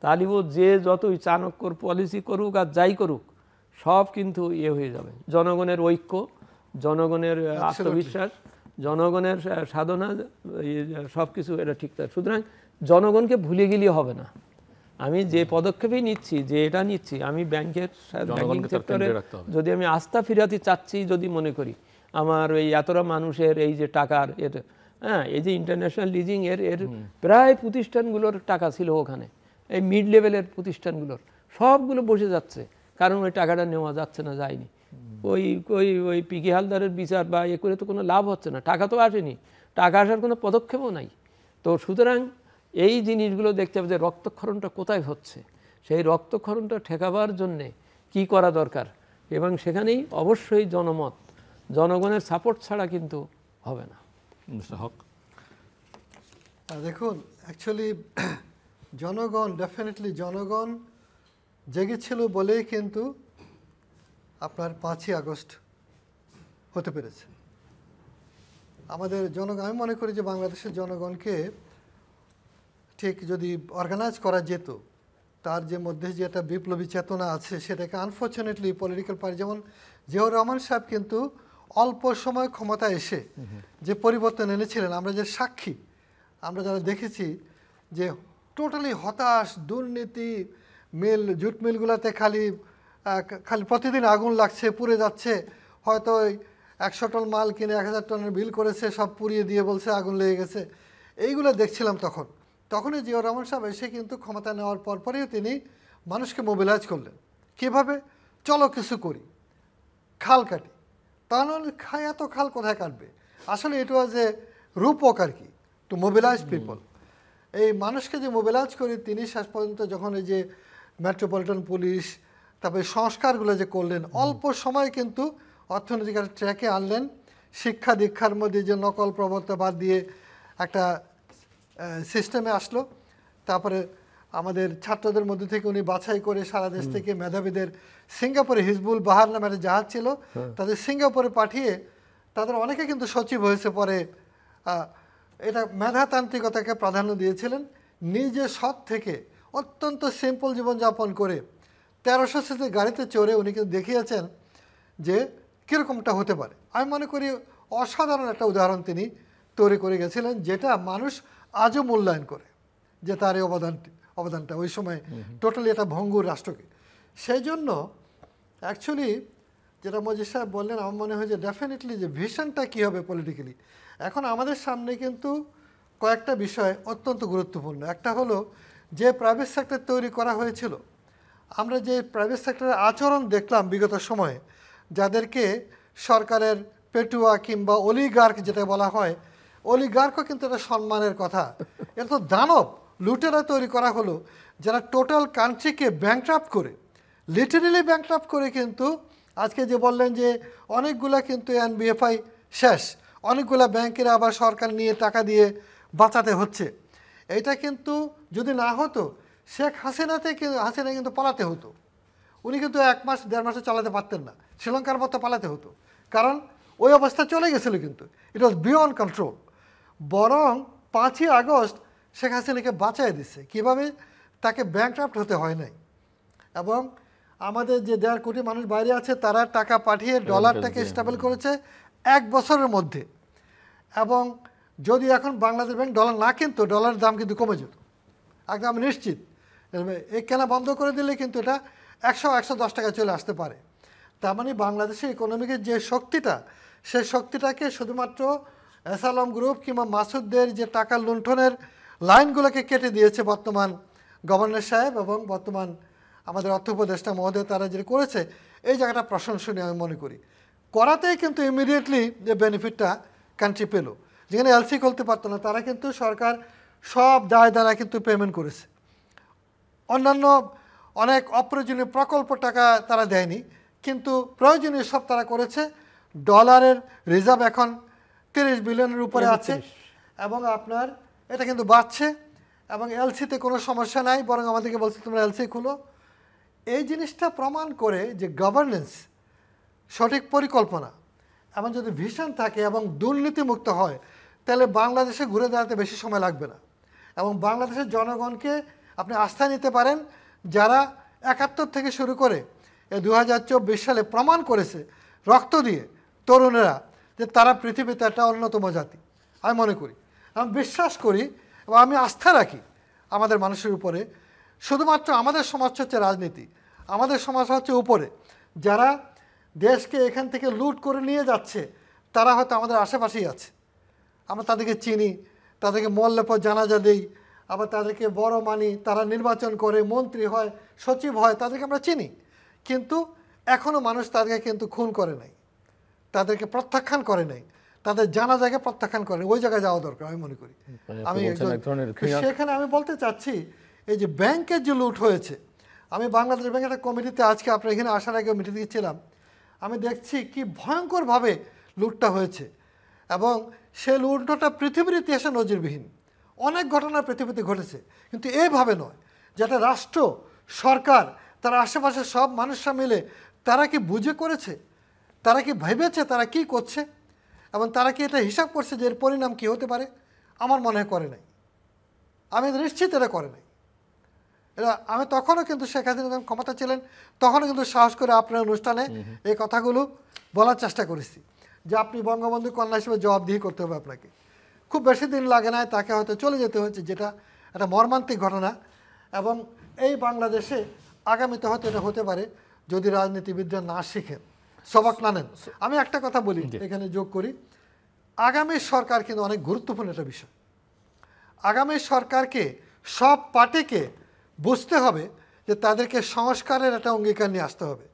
তাহলে ও যে যতই চাণক্যর পলিসি করুক আর যাই করুক, সব কিন্তু হয়ে যাবে। জনগণের ঐক্য, জনগণের আত্মবিশ্বাস, জনগণের সাধনা, সব কিছু এটা ঠিক থাকে। সুতরাং জনগণকে ভুলে গেলে হবে না। আমি যে পদক্ষেপই নিচ্ছি, যে এটা নিচ্ছি, আমি ব্যাংকের সেক্টরে যদি আমি আস্থা ফিরাতে চাচ্ছি, যদি মনে করি আমার ওই এতটা মানুষের এই যে টাকার এই যে ইন্টারন্যাশনাল লিজিং এর প্রায় প্রতিষ্ঠানগুলোর টাকা ছিল ওখানে, এই মিড লেভেলের প্রতিষ্ঠানগুলোর সবগুলো বসে যাচ্ছে, কারণ ওই টাকাটা নেওয়া যাচ্ছে না, যায়নি। ওই পিকে হালদারের বিচার বা করে তো কোনো লাভ হচ্ছে না, টাকা তো আসেনি, টাকা আসার কোনো পদক্ষেপও নাই। তো সুতরাং এই জিনিসগুলো দেখতে হবে যে রক্তক্ষরণটা কোথায় হচ্ছে, সেই রক্তক্ষরণটা ঠেকাবার জন্যে কি করা দরকার, এবং সেখানেই অবশ্যই জনমত, জনগণের সাপোর্ট ছাড়া কিন্তু হবে না। হক, দেখুন, অ্যাকচুয়ালি ডেফিনেটলি জনগণ জেগেছিল বলেই কিন্তু আপনার 5ই আগস্ট হতে পেরেছে। আমাদের জনগণ, আমি মনে করি যে বাংলাদেশের জনগণকে ঠিক যদি অর্গানাইজ করা যেত, তার যে মধ্যে যে একটা বিপ্লবী চেতনা আছে সেটাকে আনফর্চুনেটলি পলিটিক্যাল পার্টি, যেমন জিয়াউর রহমান সাহেব কিন্তু অল্প সময় ক্ষমতায় এসে যে পরিবর্তন এনেছিলেন, আমরা যে সাক্ষী, আমরা যারা দেখেছি যে টোটালি হতাশ, দুর্নীতি, জুট মিলগুলোতে খালি প্রতিদিন আগুন লাগছে, পুড়ে যাচ্ছে, হয়তো ওই 100 টন মাল কিনে 1000 টনের বিল করেছে, সব পুড়িয়ে দিয়ে বলছে আগুন লেগে গেছে, এইগুলো দেখছিলাম তখনই জিয়াউর রহমান সাহেব এসে কিন্তু ক্ষমতা নেওয়ার পরপরই তিনি মানুষকে মোবিলাইজ করলেন। কীভাবে? চলো কিছু করি, খাল কাটি। তাহলে এত খাল কোথায় কাটবে? আসলে ইট ওয়াজ এ রূপক আর কি, টু মোবিলাইজ পিপল। এই মানুষকে যে মোবিলাইজ করি তিনি শেষ পর্যন্ত যখন এই যে মেট্রোপলিটন পুলিশ, তারপরে সংস্কারগুলো যে করলেন, অল্প সময় কিন্তু অর্থনৈতিক ট্র্যাকে আনলেন। শিক্ষা দীক্ষার মধ্যে যে নকল প্রবর্তন বাদ দিয়ে একটা সিস্টেমে আসলো। তারপরে আমাদের ছাত্রদের মধ্যে থেকে উনি বাছাই করে সারা দেশ থেকে মেধাবীদের সিঙ্গাপুরে, হিজবুল বাহার নামে একটা জাহাজ ছিল, তাদের সিঙ্গাপুরে পাঠিয়ে তাদের অনেকে কিন্তু সচিব হয়েছে পরে। এটা মেধাতান্ত্রিকতাকে প্রাধান্য দিয়েছিলেন। নিজে সৎ থেকে অত্যন্ত সিম্পল জীবনযাপন করে 1300 সিসি গাড়িতে চড়ে উনি কিন্তু দেখিয়েছেন যে কীরকমটা হতে পারে। আমি মনে করি অসাধারণ একটা উদাহরণ তিনি তৈরি করে গেছিলেন, যেটা মানুষ আজও মূল্যায়ন করে, যে তার এই অবদানটা ওই সময় টোটালি একটা ভঙ্গুর রাষ্ট্রকে। সেই জন্য অ্যাকচুয়ালি যেটা মজিদ সাহেব বললেন, আমার মনে হয় যে ডেফিনেটলি যে ভিশনটা কী হবে পলিটিক্যালি, এখন আমাদের সামনে কিন্তু কয়েকটা বিষয় অত্যন্ত গুরুত্বপূর্ণ। একটা হলো যে প্রাইভেট সেক্টর তৈরি করা হয়েছিল, আমরা যে প্রাইভেট সেক্টরের আচরণ দেখলাম বিগত সময়ে, যাদেরকে সরকারের পেটুয়া কিংবা অলিগার্ক যেটা বলা হয়, অলিগার্কও কিন্তু এটা সম্মানের কথা। এটা তো দানব, লুটেরা তৈরি করা হলো, যারা টোটাল কান্ট্রিকে ব্যাংকরাপ্ট করে, লিটারেলি ব্যাংকরাপ্ট করে কিন্তু আজকে যে বললেন যে অনেকগুলা কিন্তু এনবিএফআই শেষ, অনেকগুলা ব্যাংকের আবার সরকার নিয়ে টাকা দিয়ে বাঁচাতে হচ্ছে। এইটা কিন্তু যদি না হতো, শেখ হাসিনা কিন্তু পালাতে হতো। উনি কিন্তু 1 মাস 1.5 মাসে চালাতে পারতেন না, শ্রীলঙ্কার মতো পালাতে হতো, কারণ ওই অবস্থা চলে গেছিল। কিন্তু ইট ওয়াজ বিয়ন্ড কন্ট্রোল। বরং 5ই আগস্ট শেখ হাসিনাকে বাঁচাই দিচ্ছে। কীভাবে? তাকে ব্যাংকরাপ্ট হতে হয় নাই, এবং আমাদের যে 1.5 কোটি মানুষ বাইরে আছে তারা টাকা পাঠিয়ে ডলারটাকে স্টেবল করেছে 1 বছরের মধ্যে। এবং যদি এখন বাংলাদেশ ব্যাংক ডলার না কিনতো, ডলারের দাম কিন্তু কমে যেত একদম নিশ্চিত। এই কেনা বন্ধ করে দিলে কিন্তু এটা 100-110 টাকা চলে আসতে পারে। তার মানে বাংলাদেশের ইকোনমিকের যে শক্তিটা, সেই শক্তিটাকে শুধুমাত্র এসালম গ্রুপ কিংবা মাসুদদের যে টাকা লুণ্ঠনের লাইনগুলোকে কেটে দিয়েছে বর্তমান গভর্নর সাহেব এবং বর্তমান আমাদের অর্থ উপদেষ্টা মহোদয়, তারা যেটা করেছে এই জায়গাটা প্রশংসনীয় আমি মনে করি। করাতেই কিন্তু ইমিডিয়েটলি যে বেনিফিটটা কান্ট্রি পেল। যেখানে এলসি খুলতে পারতো না, তারা কিন্তু সরকার সব দায় দ্বারা কিন্তু পেমেন্ট করেছে। অন্যান্য অনেক অপ্রয়োজনীয় প্রকল্প টাকা তারা দেয়নি, কিন্তু প্রয়োজনীয় সব তারা করেছে। ডলারের রিজার্ভ এখন 30 বিলিয়নের উপরে আছে, এবং আপনার এটা কিন্তু বাড়ছে, এবং এলসিতে কোনো সমস্যা নাই, বরং আমাদেরকে বলছে তোমরা এলসি খুলো। এই জিনিসটা প্রমাণ করে যে গভর্নেন্স, সঠিক পরিকল্পনা এবং যদি ভিশন থাকে এবং দুর্নীতিমুক্ত হয়, তাহলে বাংলাদেশে ঘুরে দাঁড়াতে বেশি সময় লাগবে না। এবং বাংলাদেশের জনগণকে আপনি আস্থা নিতে পারেন, যারা 71 থেকে শুরু করে এই 2024 সালে প্রমাণ করেছে রক্ত দিয়ে তরুণেরা যে তারা পৃথিবীতে একটা অন্যতম জাতি। আমি মনে করি, আমি বিশ্বাস করি এবং আমি আস্থা রাখি আমাদের মানুষের উপরে। শুধুমাত্র আমাদের সমাজ হচ্ছে রাজনীতি, আমাদের সমাজ হচ্ছে উপরে। যারা দেশকে এখান থেকে লুট করে নিয়ে যাচ্ছে তারা হয়তো আমাদের আশেপাশেই আছে, আমরা তাদেরকে চিনি, তাদেরকে মরলে পর জানাজা দিই, আবার তাদেরকে বড় মানি, তারা নির্বাচন করে মন্ত্রী হয়, সচিব হয়, তাদেরকে আমরা চিনি। কিন্তু এখনও মানুষ তাদেরকে কিন্তু খুন করে নাই, তাদেরকে প্রত্যাখ্যান করে নাই, তাদের জানাজাকে প্রত্যাখ্যান করে। ওই জায়গায় যাওয়া দরকার আমি মনে করি। আমি সেখানে আমি বলতে চাচ্ছি, এই যে ব্যাংকের যে লুট হয়েছে, আমি বাংলাদেশ ব্যাংকের একটা কমিটিতে আজকে আপনার এখানে আসার আগে মিটিং দিয়েছিলাম, আমি দেখছি কি ভয়ঙ্করভাবে লুটটা হয়েছে। এবং সে লুটটা পৃথিবীর ইতিহাসে নজিরবিহীন। অনেক ঘটনা পৃথিবীতে ঘটেছে, কিন্তু এইভাবে নয়। যেটা রাষ্ট্র, সরকার, তার আশেপাশে সব মানুষরা মিলে তারা কি বুঝে করেছে, তারা কি ভেবেছে তারা কি করছে, এবং তারা কি এটা হিসাব করছে যে এর পরিণাম কী হতে পারে? আমার মনে হয় করে নাই, আমি নিশ্চিত এটা করে নাই। এরা আমি তখনও কিন্তু শেখ হাসিনা যখন ক্ষমতা ছিলেন তখনও কিন্তু সাহস করে আপনার অনুষ্ঠানে এই কথাগুলো বলার চেষ্টা করেছি যে আপনি বঙ্গবন্ধু কন্যা হিসেবে জবাবদিহি করতে হবে আপনাকে। খুব বেশি দিন লাগে নাই, তাকে হয়তো চলে যেতে হয়েছে, যেটা একটা মর্মান্তিক ঘটনা। এবং এই বাংলাদেশে আগামীতে হয়তো এটা হতে পারে যদি রাজনীতিবিদরা না শিখেন, সবক না নেন। আমি একটা কথা বলি, এখানে যোগ করি, আগামী সরকার কিন্তু অনেক গুরুত্বপূর্ণ একটা বিষয়। আগামী সরকারকে, সব পার্টিকে বুঝতে হবে যে তাদেরকে সংস্কারের একটা অঙ্গীকার নিয়ে আসতে হবে।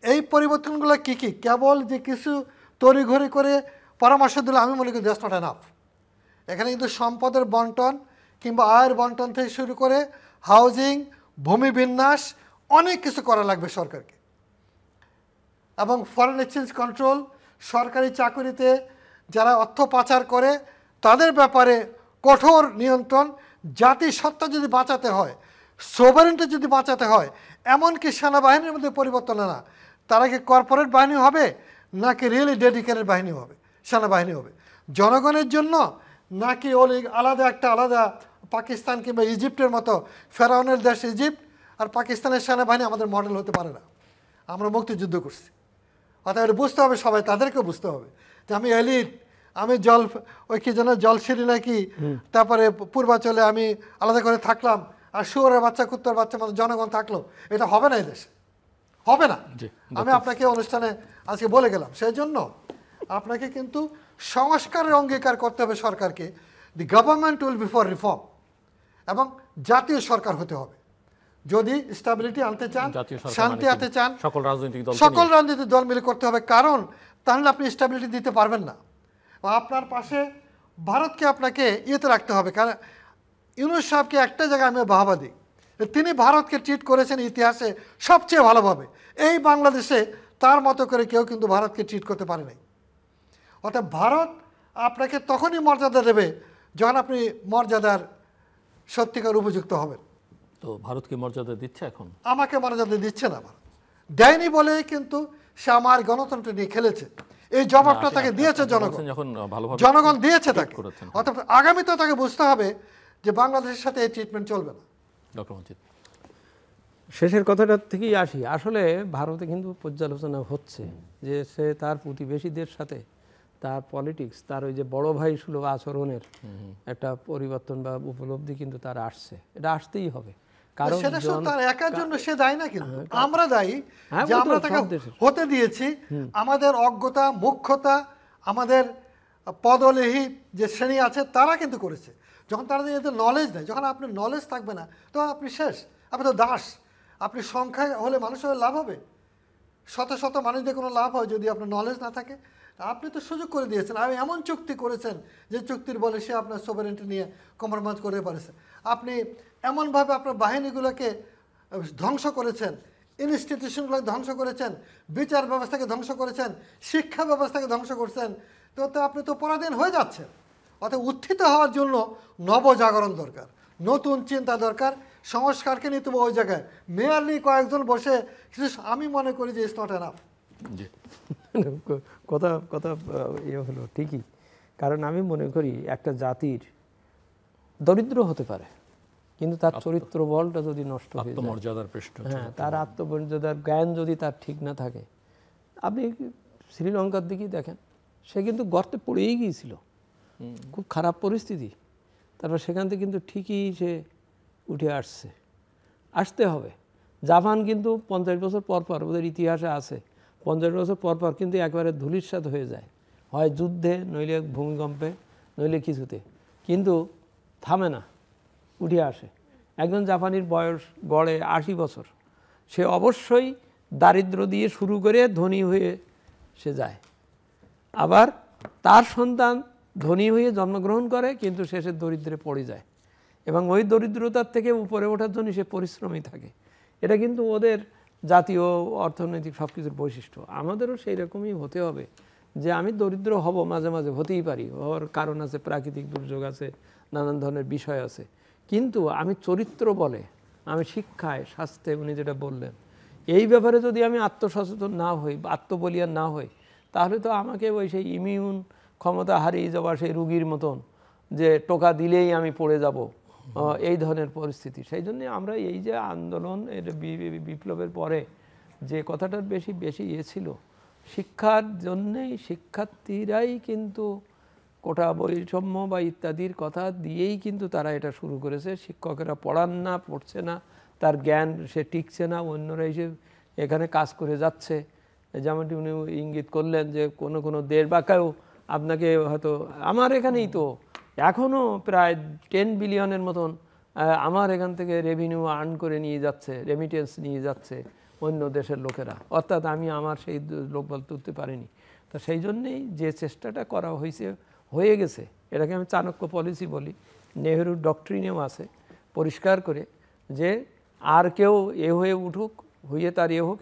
এই পরিবর্তনগুলো কী কী? কেবল যে কিছু তড়িঘড়ি করে পরামর্শ দিলে আমি মনে করি দ্যাটস নট এনাফ। এখানে কিন্তু সম্পদের বন্টন কিংবা আয়ের বন্টন থেকে শুরু করে হাউজিং, ভূমি বিন্যাস, অনেক কিছু করা লাগবে সরকারকে। এবং ফরেন এক্সচেঞ্জ কন্ট্রোল, সরকারি চাকরিতে যারা অর্থ পাচার করে তাদের ব্যাপারে কঠোর নিয়ন্ত্রণ, জাতিসত্তা যদি বাঁচাতে হয়, সোভারেন্টি যদি বাঁচাতে হয়, এমনকি সেনাবাহিনীর মধ্যে পরিবর্তন না, তারা কি কর্পোরেট বাহিনী হবে নাকি রিয়েলি ডেডিকেটেড বাহিনী হবে, সেনাবাহিনী হবে জনগণের জন্য, নাকি আলাদা একটা আলাদা পাকিস্তান কিংবা ইজিপ্টের মতো ফেরাউনের দেশ ইজিপ্ট আর পাকিস্তানের সেনাবাহিনী আমাদের মডেল হতে পারে না। আমরা মুক্তিযুদ্ধ করছি, অর্থাৎ বুঝতে হবে, সবাই তাদেরকেও বুঝতে হবে যে আমি এলিট, আমি ওই কি যেন জলসিঁড়ি নাকি, তারপরে পূর্বাঞ্চলে আমি আলাদা করে থাকলাম আর শুয়োরের বাচ্চা কুত্তার বাচ্চা মতো জনগণ থাকলো, এটা হবে না, এদেশে হবে না। আমি আপনাকে অনুষ্ঠানে আজকে বলে গেলাম। সেই জন্য আপনাকে কিন্তু সংস্কারের অঙ্গীকার করতে হবে সরকারকে। The government will be for reform, এবং জাতীয় সরকার হতে হবে যদি স্টেবিলিটি আনতে চান, শান্তি আনতে চান। সকল রাজনৈতিক দল মিলে করতে হবে, কারণ তাহলে আপনি স্টেবিলিটি দিতে পারবেন না। আপনার পাশে ভারতকে আপনাকে ইয়েতে রাখতে হবে। কারণ ইউনূস সাহেবকে একটা জায়গায় আমি বাহবা দিই, তিনি ভারতকে ট্রিট করেছেন ইতিহাসে সবচেয়ে ভালোভাবে। এই বাংলাদেশে তার মতো করে কেউ কিন্তু ভারতকে ট্রিট করতে পারে নাই। অর্থাৎ ভারত আপনাকে তখনই মর্যাদা দেবে যখন আপনি মর্যাদার সত্যিকার উপযুক্ত হবেন। তো ভারতকে মর্যাদা দিচ্ছে এখন? আমাকে মর্যাদা দিচ্ছে না, ভারত দেয়নি বলেই কিন্তু সে আমার গণতন্ত্র নিয়ে খেলেছে। এই জবাবটা তাকে দিয়েছে জনগণ, জনগণ দিয়েছে তাকে। অর্থাৎ আগামীতে তাকে বুঝতে হবে যে বাংলাদেশের সাথে এই ট্রিটমেন্ট চলবে না। ডক্টর মজিদ, শেষের কথাটার থেকেই আসি। আসলে ভারতে কিন্তু পর্যালোচনা হচ্ছে যে সে তার প্রতিবেশীদের সাথে তার পলিটিক্স, তার ওই যে বড় ভাই সুলভ আচরণের একটা পরিবর্তন বা উপলব্ধি কিন্তু তার আসছে, এটা আসতেই হবে। কারণ সেটা শুধু তার একার জন্য সে দায়ী না, কিন্তু আমরা দায়ী যে আমরা তাকে হতে দিয়েছি। আমাদের অজ্ঞতা, মুখ্যতা, আমাদের পদলেহী যে শ্রেণী আছে তারা কিন্তু করেছে। যখন তারা এদের নলেজ নেই, যখন আপনার নলেজ থাকবে না তখন আপনি শেষ, আপনি তো দাস। আপনি সংখ্যায় হলে মানুষের লাভ হবে, শত শত মানুষদের কোনো লাভ হয় যদি আপনার নলেজ না থাকে। আপনি তো সুযোগ করে দিয়েছেন, আপনি এমন চুক্তি করেছেন যে চুক্তির বলে সে আপনার সোভারেন্টি নিয়ে কম্প্রোমাইজ করতে পারেছে। আপনি এমনভাবে আপনার বাহিনীগুলোকে ধ্বংস করেছেন, ইনস্টিটিউশনগুলোকে ধ্বংস করেছেন, বিচার ব্যবস্থাকে ধ্বংস করেছেন, শিক্ষা ব্যবস্থাকে ধ্বংস করছেন। তো আপনি তো পরাধীন হয়ে যাচ্ছেন। অর্থাৎ উত্থিত হওয়ার জন্য নবজাগরণ দরকার, নতুন চিন্তা দরকার, সংস্কারকে নিতে হবে ওই জায়গায়। মেয়ারলি কয়েকজন বসে কিছু, আমি মনে করি যে ইটস নট এনাফ। কথা কথা ইয়ে হলো ঠিকই। কারণ আমি মনে করি একটা জাতির দরিদ্র হতে পারে, কিন্তু তার চরিত্র বলটা যদি নষ্ট হয়ে যায়, আত্মমর্যাদার পৃষ্ঠ, হ্যাঁ, তার আত্মমর্যাদার জ্ঞান যদি তার ঠিক না থাকে। আপনি শ্রীলঙ্কার দিকেই দেখেন, সে কিন্তু গর্তে পড়েই গিয়েছিল, খুব খারাপ পরিস্থিতি, তারপর সেখান থেকে কিন্তু ঠিকই সে উঠে আসতে হবে। জাপান কিন্তু 50 বছর পর পর, ওদের ইতিহাসে আছে 50 বছর পর পর কিন্তু একবারে ধূলিসাৎ হয়ে যায়, হয় যুদ্ধে, নইলে ভূমিকম্পে, নইলে কিছুতে, কিন্তু থামে না, উঠে আসে। একজন জাপানির বয়স গড়ে 80 বছর, সে অবশ্যই দারিদ্র দিয়ে শুরু করে ধনী হয়ে সে যায়। আবার তার সন্তান ধনী হয়ে জন্মগ্রহণ করে, কিন্তু শেষে দরিদ্রে পড়ে যায়, এবং ওই দরিদ্রতার থেকে উপরে ওঠার জন্য সে পরিশ্রমী থাকে। এটা কিন্তু ওদের জাতীয় অর্থনৈতিক সব কিছুর বৈশিষ্ট্য। আমাদেরও সেই রকমই হতে হবে যে আমি দরিদ্র হব, মাঝে মাঝে হতেই পারি, ওর কারণ আছে, প্রাকৃতিক দুর্যোগ আছে, নানান ধরনের বিষয় আছে, কিন্তু আমি চরিত্র বলে, আমি শিক্ষায়, স্বাস্থ্যে, উনি যেটা বললেন, এই ব্যাপারে যদি আমি আত্মসচেতন না হই, আত্মবলিয়ান না হই, তাহলে তো আমাকে ওই সেই ইমিউন ক্ষমতা হারিয়ে যাওয়া সেই রুগীর মতন, যে টোকা দিলেই আমি পড়ে যাব, এই ধরনের পরিস্থিতি। সেই জন্য আমরা এই যে আন্দোলন, এর বিপ্লবের পরে যে কথাটার বেশি ছিল, শিক্ষার জন্যেই শিক্ষার্থীরাই কিন্তু কোটা বৈষম্য বা ইত্যাদির কথা দিয়েই কিন্তু তারা এটা শুরু করেছে। শিক্ষকেরা পড়ান না, পড়ছে না, তার জ্ঞান সে টিকছে না, অন্যরা এসে এখানে কাজ করে যাচ্ছে। যেমনটি উনি ইঙ্গিত করলেন যে কোনো দেশ বা কেউ আপনাকে হয়তো, আমার এখানেই তো এখনও প্রায় 10 বিলিয়নের মতন আমার এখান থেকে রেভিনিউ আর্ন করে নিয়ে যাচ্ছে, রেমিটেন্স নিয়ে যাচ্ছে অন্য দেশের লোকেরা, অর্থাৎ আমি আমার সেই লোকবল তুলতে পারিনি। তা সেই জন্যেই যে চেষ্টাটা করা হয়ে গেছে, এটাকে আমি চাণক্য পলিসি বলি, নেহরুর ডক্ট্রিনেও আছে পরিষ্কার করে, যে আর কেউ এ হয়ে উঠুক, হইয়ে তার হোক,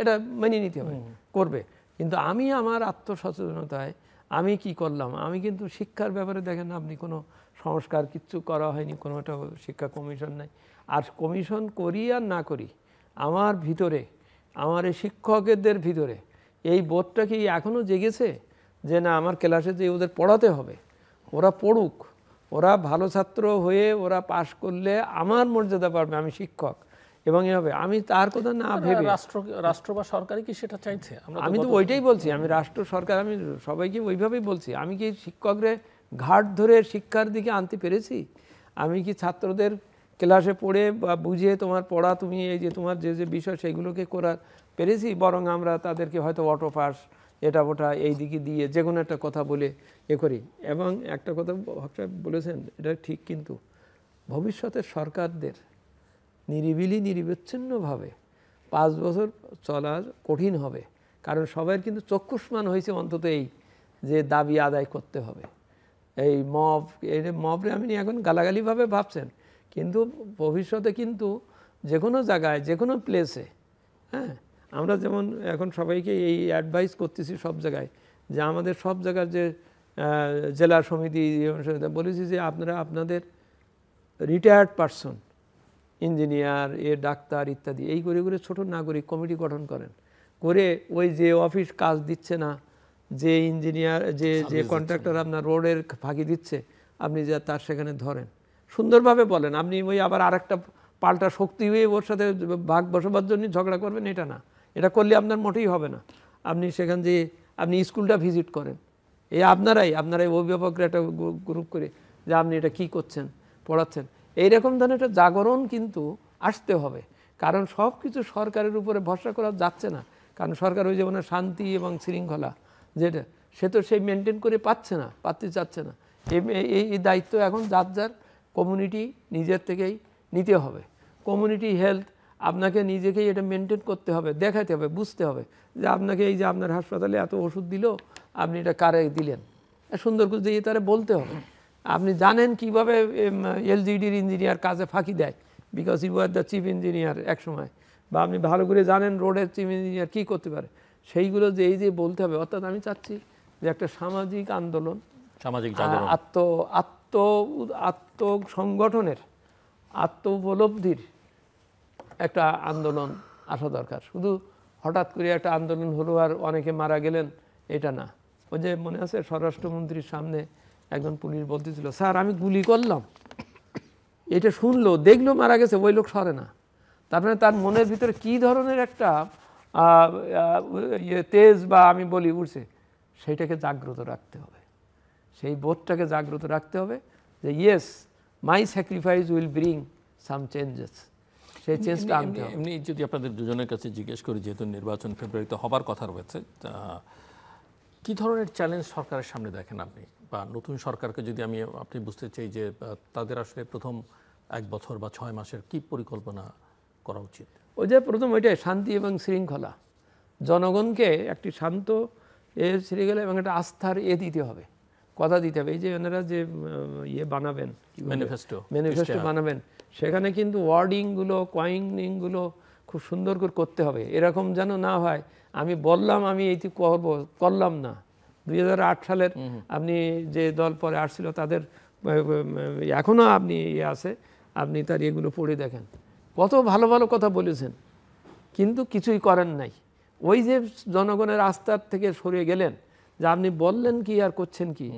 এটা মেনে নিতে হবে, করবে। কিন্তু আমি আমার আত্মসচেতনতায় আমি কি করলাম, আমি কিন্তু শিক্ষার ব্যাপারে দেখেন আপনি কোনো সংস্কার কিচ্ছু করা হয়নি, কোনো একটা শিক্ষা কমিশন নাই। আর কমিশন করি আর না করি, আমার ভিতরে, আমার এই শিক্ষকদের ভিতরে এই বোধটা কি এখনও জেগেছে যে না, আমার ক্লাসে যে ওদের পড়াতে হবে, ওরা পড়ুক, ওরা ভালো ছাত্র হয়ে ওরা পাশ করলে আমার মর্যাদা পাবে, আমি শিক্ষক, এবং এভাবে আমি তার কথা না ভেবে, রাষ্ট্র বা সরকারই কি সেটা চাইছে? আমি তো ওইটাই বলছি, আমি রাষ্ট্র সরকার, আমি সবাইকে ওইভাবেই বলছি। আমি কি শিক্ষকরে ঘাট ধরে শিক্ষার দিকে আনতে পেরেছি? আমি কি ছাত্রদের ক্লাসে পড়ে বা বুঝিয়ে তোমার পড়া, তুমি এই যে তোমার যে বিষয় সেগুলোকে করার পেরেছি? বরং আমরা তাদেরকে হয়তো অটো পাস, এটা ওটা এই দিকে দিয়ে যে কোনো একটা কথা বলে করি। এবং একটা কথা বলেছেন, এটা ঠিক, কিন্তু ভবিষ্যতের সরকারদের নিরবিচ্ছিন্নভাবে 5 বছর চলা কঠিন হবে। কারণ সবাই কিন্তু চক্ষুষ্মান হয়েছে অন্তত এই যে দাবি আদায় করতে হবে। এই মবরে আমি এখন গালাগালিভাবে ভাবছেন, কিন্তু ভবিষ্যতে কিন্তু যে কোনো জায়গায়, যে কোনো প্লেসে, হ্যাঁ, আমরা যেমন এখন সবাইকে এই অ্যাডভাইস করতেছি সব জায়গায়, যে আমাদের সব জায়গার যে জেলা সমিতি বলেছি যে আপনারা আপনাদের রিটায়ার্ড পারসন, ইঞ্জিনিয়ার, ডাক্তার ইত্যাদি, এই করে ছোট নাগরিক কমিটি গঠন করেন, করে ওই যে অফিস কাজ দিচ্ছে না, যে ইঞ্জিনিয়ার, যে কন্ট্রাক্টর আপনার রোডের ফাঁকি দিচ্ছে, আপনি যা তার সেখানে ধরেন, সুন্দরভাবে বলেন। আপনি ওই আবার আরেকটা পাল্টা শক্তি হয়ে ওর সাথে ভাগ বসবার জন্য ঝগড়া করবেন, এটা না, এটা করলে আপনার মোটেই হবে না। আপনি সেখান দিয়ে আপনি স্কুলটা ভিজিট করেন, এই আপনারাই অভিভাবকরা একটা গ্রুপ করে যে আপনি এটা কি করছেন, পড়াচ্ছেন, এইরকম ধরনের একটা জাগরণ কিন্তু আসতে হবে। কারণ সব কিছু সরকারের উপরে ভরসা করা যাচ্ছে না, কারণ সরকার ওই যেমন শান্তি এবং শৃঙ্খলা যেটা, সে তো সেই মেনটেন করে পারতে চাচ্ছে না। এই দায়িত্ব এখন যার কমিউনিটি নিজের থেকেই নিতে হবে। কমিউনিটি হেলথ আপনাকে নিজেকেই এটা মেনটেন করতে হবে, দেখাতে হবে, বুঝতে হবে যে আপনাকে এই যে আপনার হাসপাতালে এত ওষুধ দিল, আপনি এটা কারে দিলেন, সুন্দর করে দিয়ে তারা বলতে হবে। আপনি জানেন কিভাবে এলজিডির ইঞ্জিনিয়ার কাজে ফাঁকি দেয়, because you are the chief engineer এক সময়, বা আপনি ভালো করে জানেন রোডের চিফ ইঞ্জিনিয়ার কী করতে পারে, সেইগুলো যে এই যে বলতে হবে। অর্থাৎ আমি চাচ্ছি যে একটা সামাজিক আন্দোলন, সামাজিক আত্মসংগঠনের, আত্ম উপলব্ধির একটা আন্দোলন আসা দরকার। শুধু হঠাৎ করে একটা আন্দোলন হলো আর অনেকে মারা গেলেন, এটা না। ওই যে মনে আছে স্বরাষ্ট্রমন্ত্রীর সামনে একজন পুলিশ বলতেছিল, স্যার আমি গুলি করলাম, এটা শুনলো দেখলো মারা গেছে, ওই লোক সরে না। তারপরে তার মনের ভিতরে কি ধরনের একটা তেজ বা আমি বলি উঠছে, সেইটাকে জাগ্রত রাখতে হবে, সেই বোধটাকে জাগ্রত রাখতে হবে যে yes, my sacrifice will bring some changes, সেই চেঞ্জটা আনতে হবে। এমনি যদি আপনাদের দুজনের কাছে জিজ্ঞেস করি, যেহেতু নির্বাচন ফেব্রুয়ারিতে হবার কথা রয়েছে, কি ধরনের চ্যালেঞ্জ সরকারের সামনে দেখেন আপনি, বা নতুন সরকারকে যদি আপনি বুঝতে চাই যে তাদের আসলে প্রথম 1 বছর বা 6 মাসের কি পরিকল্পনা করা উচিত? ওই যে প্রথম ওইটাই শান্তি এবং শৃঙ্খলা, জনগণকে একটি শান্ত শৃঙ্খলা এবং একটা আস্থার দিতে হবে, কথা দিতে হবে। এই যে ওনারা যে বানাবেন, ম্যানিফেস্টো বানাবেন, সেখানে কিন্তু ওয়ার্ডিংগুলো, কয়েনিংগুলো খুব সুন্দর করে করতে হবে। এরকম যেন না হয় আমি বললাম আমি এইটি করলাম না। 2008 সালের আপনি যে দল পরে আসছিল তাদের এখনও আপনি আছে, আপনি তার এগুলো পড়ে দেখেন, কত ভালো ভালো কথা বলেছেন, কিন্তু কিছুই করেন নাই। ওই যে জনগণের আস্থার থেকে সরে গেলেন, যে আপনি বললেন কি আর করছেন কি,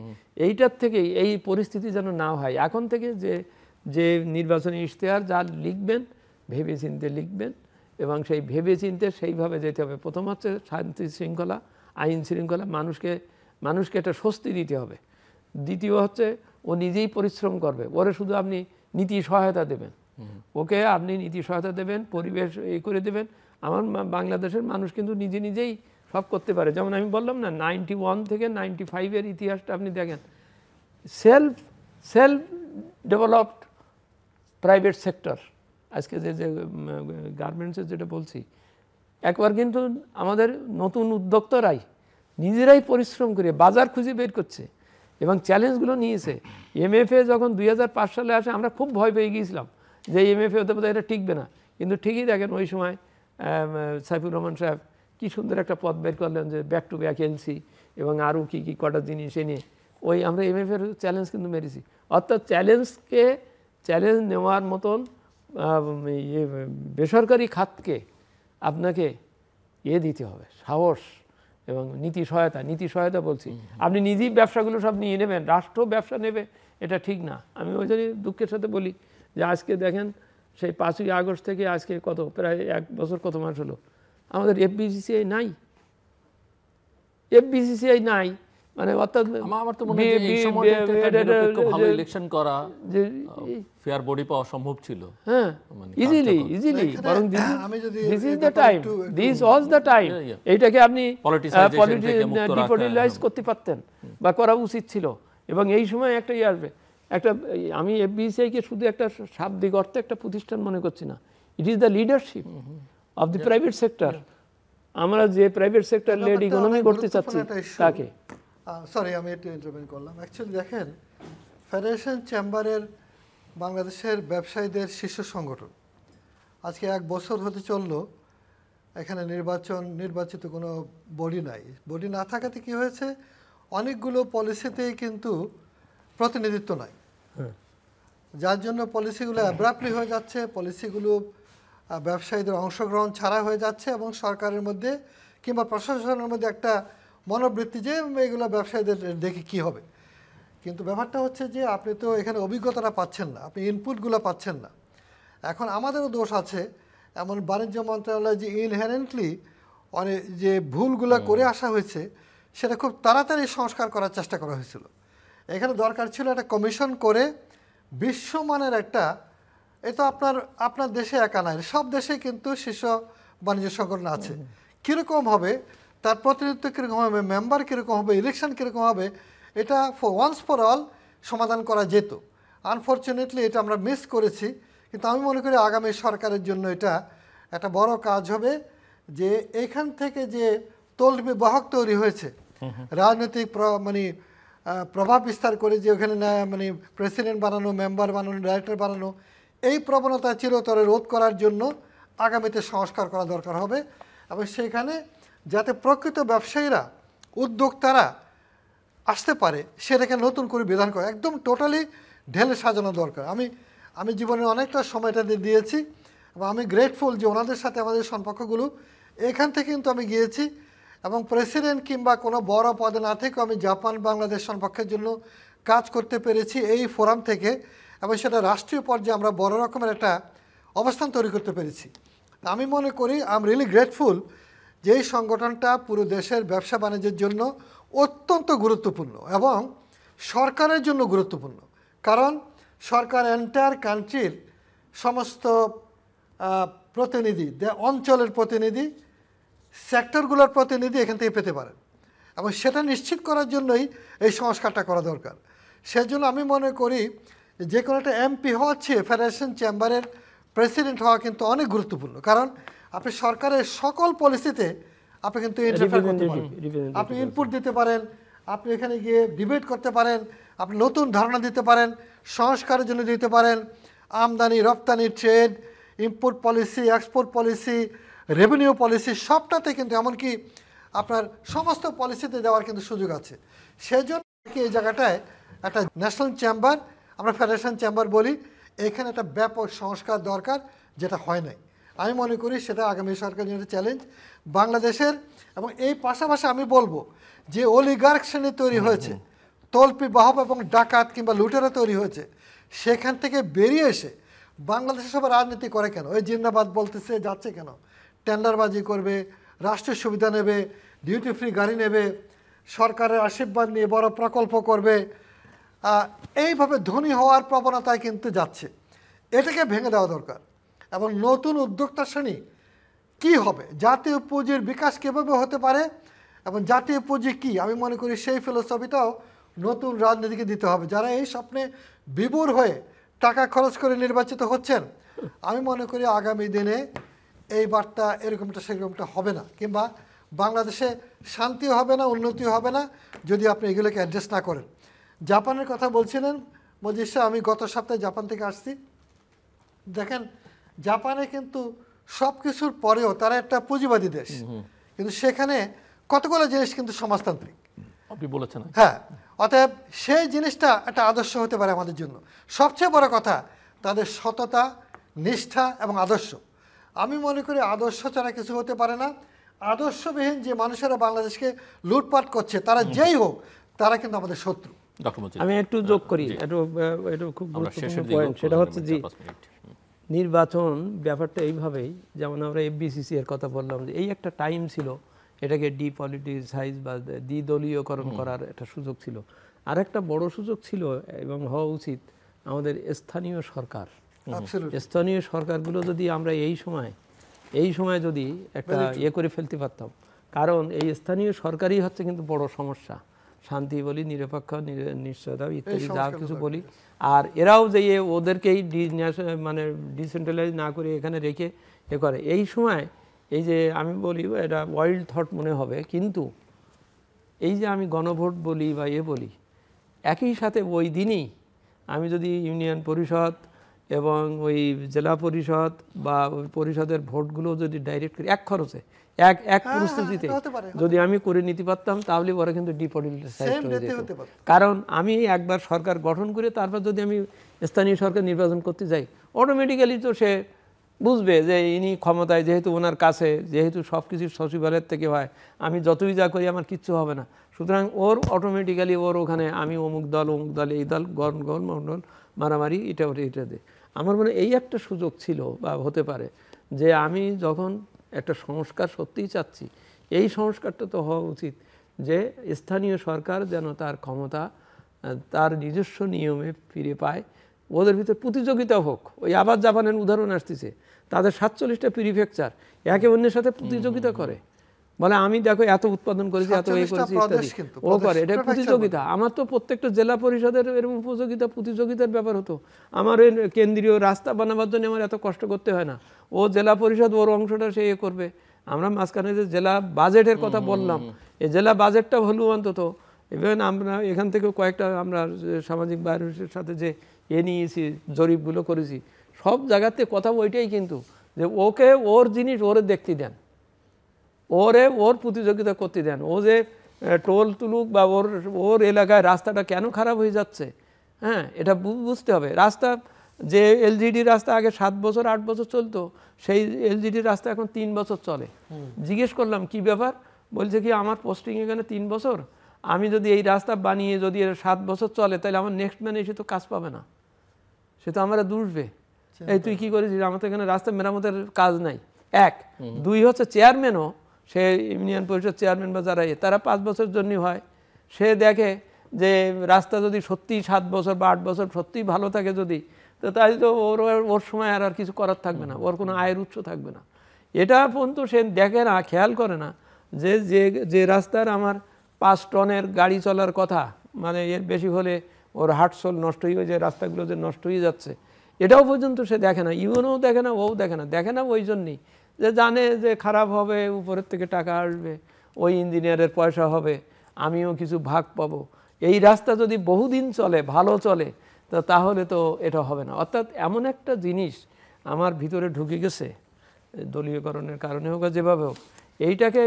এইটার থেকে এই পরিস্থিতি যেন না হয়। এখন থেকে যে নির্বাচনী ইশতেহার যা লিখবেন ভেবে চিন্তে লিখবেন এবং সেই ভেবে চিন্তে সেইভাবে যেতে হবে। প্রথম হচ্ছে শান্তি শৃঙ্খলা, আইন শৃঙ্খলা, মানুষকে একটা স্বস্তি দিতে হবে। দ্বিতীয় হচ্ছে ও নিজেই পরিশ্রম করবে, ওরে শুধু আপনি নীতি সহায়তা দেবেন, ওকে আপনি নীতি সহায়তা দেবেন, পরিবেশ এই করে দেবেন। আমার বাংলাদেশের মানুষ কিন্তু নিজেই সব করতে পারে। যেমন আমি বললাম না, 91 থেকে 95-এর ইতিহাসটা আপনি দেখেন, সেলফ ডেভেলপড প্রাইভেট সেক্টর। আজকে যে গার্মেন্টসের যেটা বলছি, একবার কিন্তু আমাদের নতুন উদ্যোক্তারাই নিজেরাই পরিশ্রম করে বাজার খুঁজে বের করছে এবং চ্যালেঞ্জগুলো নিয়েছে। MFA যখন 2005 সালে আসে, আমরা খুব ভয় পেয়ে গিয়েছিলাম যে MFA হতে পারে এটা টিকবে না, কিন্তু ঠিকই দেখেন ওই সময় সাইফুর রহমান সাহেব কী সুন্দর একটা পথ বের করলেন যে ব্যাক টু ব্যাক এলসি এবং আরও কী কটা জিনিস এনে ওই আমরা MFA-র চ্যালেঞ্জ কিন্তু মেরেছি। অর্থাৎ চ্যালেঞ্জ নেওয়ার মতন বেসরকারি খাতকে আপনাকে দিতে হবে, সাহস এবং নীতি সহায়তা বলছি। আপনি নিজেই ব্যবসাগুলো সব নিয়ে নেবেন, রাষ্ট্র ব্যবসা নেবে, এটা ঠিক না। আমি ওই জন্যই দুঃখের সাথে বলি যে আজকে দেখেন সেই 5ই আগস্ট থেকে আজকে প্রায় 1 বছর কত মাস হলো, আমাদের FBCCI নাই। মানে অর্থাৎ আমার তো মনে হয় এই সময়টাতে নিরপেক্ষ ভালো ইলেকশন করা, ফেয়ার বডি পাওয়া সম্ভব ছিল। হ্যাঁ, ইজিলি বরং this is the time, this was the time. এইটাকে আপনি ডিপলিটিসাইজ করতে পারতেন বা করা উচিত ছিল। এবং এই সময় একটা আসবে, আমি FBCCI-কে শুধু একটা শাব্দিক অর্থে একটা প্রতিষ্ঠান মনে করছি না, it is the leadership of the private sector. আমরা যে প্রাইভেট সেক্টর লেড ইকোনমি করতে চাচ্ছি তাকে। সরি, আমি একটু ইন্টারভেন করলাম। অ্যাকচুয়ালি দেখেন, ফেডারেশন চেম্বারের বাংলাদেশের ব্যবসায়ীদের শীর্ষ সংগঠন, আজকে 1 বছর হতে চললো, এখানে নির্বাচিত কোনো বডি নাই। বডি না থাকাতে কি হয়েছে, অনেকগুলো পলিসিতেই কিন্তু প্রতিনিধিত্ব নাই, যার জন্য পলিসিগুলো অ্যাব্রাপ্টলি হয়ে যাচ্ছে, পলিসিগুলো ব্যবসায়ীদের অংশগ্রহণ ছাড়া হয়ে যাচ্ছে এবং সরকারের মধ্যে কিংবা প্রশাসনের মধ্যে একটা মনোবৃত্তি যে এগুলো ব্যবসায়ীদের দেখে কি হবে। কিন্তু ব্যাপারটা হচ্ছে যে আপনি তো এখানে অভিজ্ঞতাটা পাচ্ছেন না, আপনি ইনপুটগুলো পাচ্ছেন না। এখন আমাদেরও দোষ আছে, এমন বাণিজ্য মন্ত্রণালয় যে ইনহেরেন্টলি অনেক যে ভুলগুলো করে আসা হয়েছে সেটা খুব তাড়াতাড়ি সংস্কার করার চেষ্টা করা হয়েছিল। এখানে দরকার ছিল একটা কমিশন করে বিশ্বমানের একটা, এ তো আপনার দেশে একা নাই, সব দেশে কিন্তু শীর্ষ বাণিজ্য সংগঠন আছে, কীরকম হবে তার প্রতিনিধিত্ব কীরকম হবে, মেম্বার কীরকম হবে, ইলেকশন কীরকম হবে, এটা ওয়ান্স ফর অল সমাধান করা যেত। আনফর্চুনেটলি এটা আমরা মিস করেছি। কিন্তু আমি মনে করি আগামী সরকারের জন্য এটা একটা বড় কাজ হবে যে এখান থেকে যে তলবি বাহক তৈরি হয়েছে রাজনৈতিক প্রভাব বিস্তার করে যে ওখানে মানে প্রেসিডেন্ট বানানো, মেম্বার বানানো, ডাইরেক্টর বানানো, এই প্রবণতা চিরতরে রোধ করার জন্য আগামীতে সংস্কার করা দরকার হবে। এবং সেইখানে যাতে প্রকৃত ব্যবসায়ীরা, উদ্যোক্তারা আসতে পারে সেটাকে নতুন করে বিধান করা একদম টোটালি ঢেলে সাজানো দরকার। আমি জীবনের অনেকটা সময়টা দিয়েছি এবং আমি গ্রেটফুল যে ওনাদের সাথে আমাদের সম্পর্কগুলো এখান থেকে কিন্তু আমি গিয়েছি এবং প্রেসিডেন্ট কিংবা কোনো বড় পদে না থেকেও আমি জাপান বাংলাদেশ সম্পর্কের জন্য কাজ করতে পেরেছি এই ফোরাম থেকে, এবং সেটা রাষ্ট্রীয় পর্যায়ে আমরা বড় রকমের একটা অবস্থান তৈরি করতে পেরেছি। আমি মনে করি আই এম রিয়েলি গ্রেটফুল যে এই সংগঠনটা পুরো দেশের ব্যবসা বাণিজ্যের জন্য অত্যন্ত গুরুত্বপূর্ণ এবং সরকারের জন্য গুরুত্বপূর্ণ। কারণ সরকার এন্টায়ার কান্ট্রির সমস্ত প্রতিনিধি, অঞ্চলের প্রতিনিধি, সেক্টরগুলোর প্রতিনিধি এখান থেকে পেতে পারেন এবং সেটা নিশ্চিত করার জন্যই এই সংস্কারটা করা দরকার। সেজন্য আমি মনে করি যে কোনো একটা এমপি হওয়া চেয়ে ফেডারেশন চেম্বারের প্রেসিডেন্ট হওয়া কিন্তু অনেক গুরুত্বপূর্ণ। কারণ আপনি সরকারের সকল পলিসিতে আপনি কিন্তু ইন্টারফেয়ার করতে পারেন, আপনি ইনপুট দিতে পারেন, আপনি এখানে গিয়ে ডিবেট করতে পারেন, আপনি নতুন ধারণা দিতে পারেন, সংস্কারের জন্য দিতে পারেন, আমদানি রপ্তানি, trade, import policy, export policy, revenue policy, সবটাতে কিন্তু এমনকি আপনার সমস্ত পলিসিতে দেওয়ার কিন্তু সুযোগ আছে। সেজন্য এই জায়গাটায় একটা ন্যাশনাল চেম্বার, আমরা ফেডারেশন চেম্বার বলি, এখানে একটা ব্যাপক সংস্কার দরকার, যেটা হয় নাই। আমি মনে করি সেটা আগামী সরকারের জন্য চ্যালেঞ্জ বাংলাদেশের। এবং এই পাশাপাশি আমি বলবো যে অলিগার্ক শ্রেণী তৈরি হয়েছে, তল্পি বাহক এবং ডাকাত কিংবা লুটেরা তৈরি হয়েছে, সেখান থেকে বেরিয়ে এসে বাংলাদেশে সবাই রাজনীতি করে কেন? ওই জিন্দাবাদ বলতেছে যাচ্ছে কেন? টেন্ডারবাজি করবে, রাষ্ট্রীয় সুবিধা নেবে, ডিউটি ফ্রি গাড়ি নেবে, সরকারের আশীর্বাদ নিয়ে বড় প্রকল্প করবে, এইভাবে ধনী হওয়ার প্রবণতায় কিন্তু যাচ্ছে। এটাকে ভেঙে দেওয়া দরকার। এবং নতুন উদ্যোক্তা শ্রেণী কী হবে, জাতীয় পুঁজির বিকাশ কীভাবে হতে পারে এবং জাতীয় পুঁজি কী, আমি মনে করি সেই ফিলোসফিটাও নতুন রাজনীতিকে দিতে হবে। যারা এই স্বপ্নে বিভোর হয়ে টাকা খরচ করে নির্বাচিত হচ্ছেন, আমি মনে করি আগামী দিনে এই বার্তা এরকমটা সেরকমটা হবে না, কিংবা বাংলাদেশে শান্তিও হবে না, উন্নতিও হবে না যদি আপনি এগুলোকে অ্যাড্রেস না করেন। জাপানের কথা বলছিলেন মজিদ শাহ, আমি গত সপ্তাহে জাপান থেকে আসছি। দেখেন জাপানে কিন্তু সব কিছুর পরেও তারা একটা পুঁজিবাদী দেশ, কিন্তু সেখানে কতগুলো জিনিস কিন্তু সমাজতান্ত্রিক, আপনি বলেছেন। হ্যাঁ, অতএব সেই জিনিসটা একটা আদর্শ হতে পারে আমাদের জন্য। সবচেয়ে বড় কথা তাদের সততা, নিষ্ঠা এবং আদর্শ। আমি মনে করি আদর্শ ছাড়া কিছু হতে পারে না। আদর্শবিহীন যে মানুষেরা বাংলাদেশকে লুটপাট করছে, তারা যেই হোক, তারা কিন্তু আমাদের শত্রু। আমি একটু যোগ করি, এটা খুব গুরুত্বপূর্ণ পয়েন্ট। সেটা হচ্ছে যে নির্বাচন ব্যাপারটা এইভাবেই, যেমন আমরা এফবিসিসি এর কথা বললাম, যে এই একটা টাইম ছিল এটাকে ডিপলিটিসাইজ বা দ্বিদলীয়করণ করার একটা সুযোগ ছিল। আর একটা বড় সুযোগ ছিল এবং হওয়া উচিত আমাদের স্থানীয় সরকার। স্থানীয় সরকারগুলো যদি আমরা এই সময় যদি একটা করে ফেলতে পারতাম, কারণ এই স্থানীয় সরকারই হচ্ছে কিন্তু বড় সমস্যা। শান্তি বলি, নিরপেক্ষ, নিশ্চয়তা ইত্যাদি যা কিছু বলি, আর এরাও যে ওদেরকেই মানে ডিসেন্ট্রালাইজ না করে এখানে রেখে করে। এই সময় এই যে আমি বলি এটা ওয়াইল্ড থট মনে হবে, কিন্তু এই যে আমি গণভোট বলি বা বলি, একই সাথে ওই দিনই আমি যদি ইউনিয়ন পরিষদ এবং ওই জেলা পরিষদ বা ওই পরিষদের ভোটগুলো যদি ডাইরেক্ট করি এক খরচে এক পরিস্থিতিতে যদি আমি করে নিতে পারতাম, তাহলে ওরা কিন্তু ডিপলিটিসাইজড হয়ে যেত। কারণ আমি একবার সরকার গঠন করে তারপর যদি আমি স্থানীয় সরকার নির্বাচন করতে যাই, অটোমেটিক্যালি তো সে বুঝবে যে ইনি ক্ষমতায়, যেহেতু ওনার কাছে, যেহেতু সব কিছু সচিবালয়ের থেকে হয়, আমি যতই যা করি আমার কিচ্ছু হবে না। সুতরাং ওর অটোমেটিক্যালি ওর ওখানে আমি অমুক দল এই দল গণ মণ্ডল মারামারি এটা দে। আমার মনে এই একটা সুযোগ ছিল বা হতে পারে যে আমি যখন একটা সংস্কার সত্যিই চাচ্ছি, এই সংস্কারটা তো হওয়া উচিত যে স্থানীয় সরকার যেন তার ক্ষমতা তার নিজস্ব নিয়মে ফিরে পায়, ওদের ভিতরে প্রতিযোগিতা হোক। ওই আবার জাপানের উদাহরণ আসতেছে, তাদের 47টা প্রিফেকচার একে অন্যের সাথে প্রতিযোগিতা করে, বলে আমি দেখো এত উৎপাদন করেছি, এত এই করেছি ইত্যাদি, ও করে। এটা প্রতিযোগিতা। আমার তো প্রত্যেকটা জেলা পরিষদের এরকম প্রতিযোগিতার ব্যাপার হতো। আমার কেন্দ্রীয় রাস্তা বানাবার জন্য আমার এত কষ্ট করতে হয় না, ও জেলা পরিষদ ওর অংশটা সে করবে। আমরা মাঝখানে যে জেলা বাজেটের কথা বললাম, এই জেলা বাজেটটা হলো অন্তত, ইভেন আমরা এখান থেকে কয়েকটা আমরা সামাজিক বাইরের সাথে যে নিয়েছি, জরিপগুলো করেছি, সব জায়গাতে কথা ওইটাই কিন্তু, যে ওকে ওর জিনিস ওরে দেখতে দেন, ওর প্রতিযোগিতা করতে দেন। ও যে টোল তুলুক বা ওর এলাকায় রাস্তাটা কেন খারাপ হয়ে যাচ্ছে, হ্যাঁ, এটা বুঝতে হবে। রাস্তা যে এলজিডি রাস্তা আগে 7 বছর 8 বছর চলতো, সেই এলজিডি রাস্তা এখন 3 বছর চলে। জিজ্ঞেস করলাম কি ব্যাপার, বলছে কি আমার পোস্টিং এখানে 3 বছর, আমি যদি এই রাস্তা বানিয়ে যদি 7 বছর চলে, তাহলে আমার নেক্সট ম্যান এসে তো কাজ পাবে না, সে তো আমরা দুষবে, এই তুই কি করেছিস, আমার তো এখানে রাস্তা মেরামতের কাজ নাই। 1 2 হচ্ছে চেয়ারম্যানও, সে ইউনিয়ন পরিষদ চেয়ারম্যান বা যারা তারা 5 বছরের জন্য হয়, সে দেখে যে রাস্তা যদি সত্যিই 7 বছর বা 8 বছর সত্যিই ভালো থাকে যদি, তো তাই তো ওর সময় আর কিছু করার থাকবে না, ওর কোনো আয়ের উৎস থাকবে না। এটা পর্যন্ত সে দেখে না, খেয়াল করে না যে যে রাস্তার আমার 5 টনের গাড়ি চলার কথা, মানে এর বেশি হলে ওর হার্টসোল নষ্ট হয়ে যায়, রাস্তাগুলো যে নষ্ট হয়ে যাচ্ছে, এটাও পর্যন্ত সে দেখে না। ইউনও দেখে না, ও দেখে না ওই জন্যই যে জানে যে খারাপ হবে, উপরের থেকে টাকা আসবে, ওই ইঞ্জিনিয়ারের পয়সা হবে, আমিও কিছু ভাগ পাবো। এই রাস্তা যদি বহুদিন চলে, ভালো চলে, তো তাহলে তো এটা হবে না। অর্থাৎ এমন একটা জিনিস আমার ভিতরে ঢুকে গেছে, দলীয়করণের কারণে হোক যেভাবে হোক, এইটাকে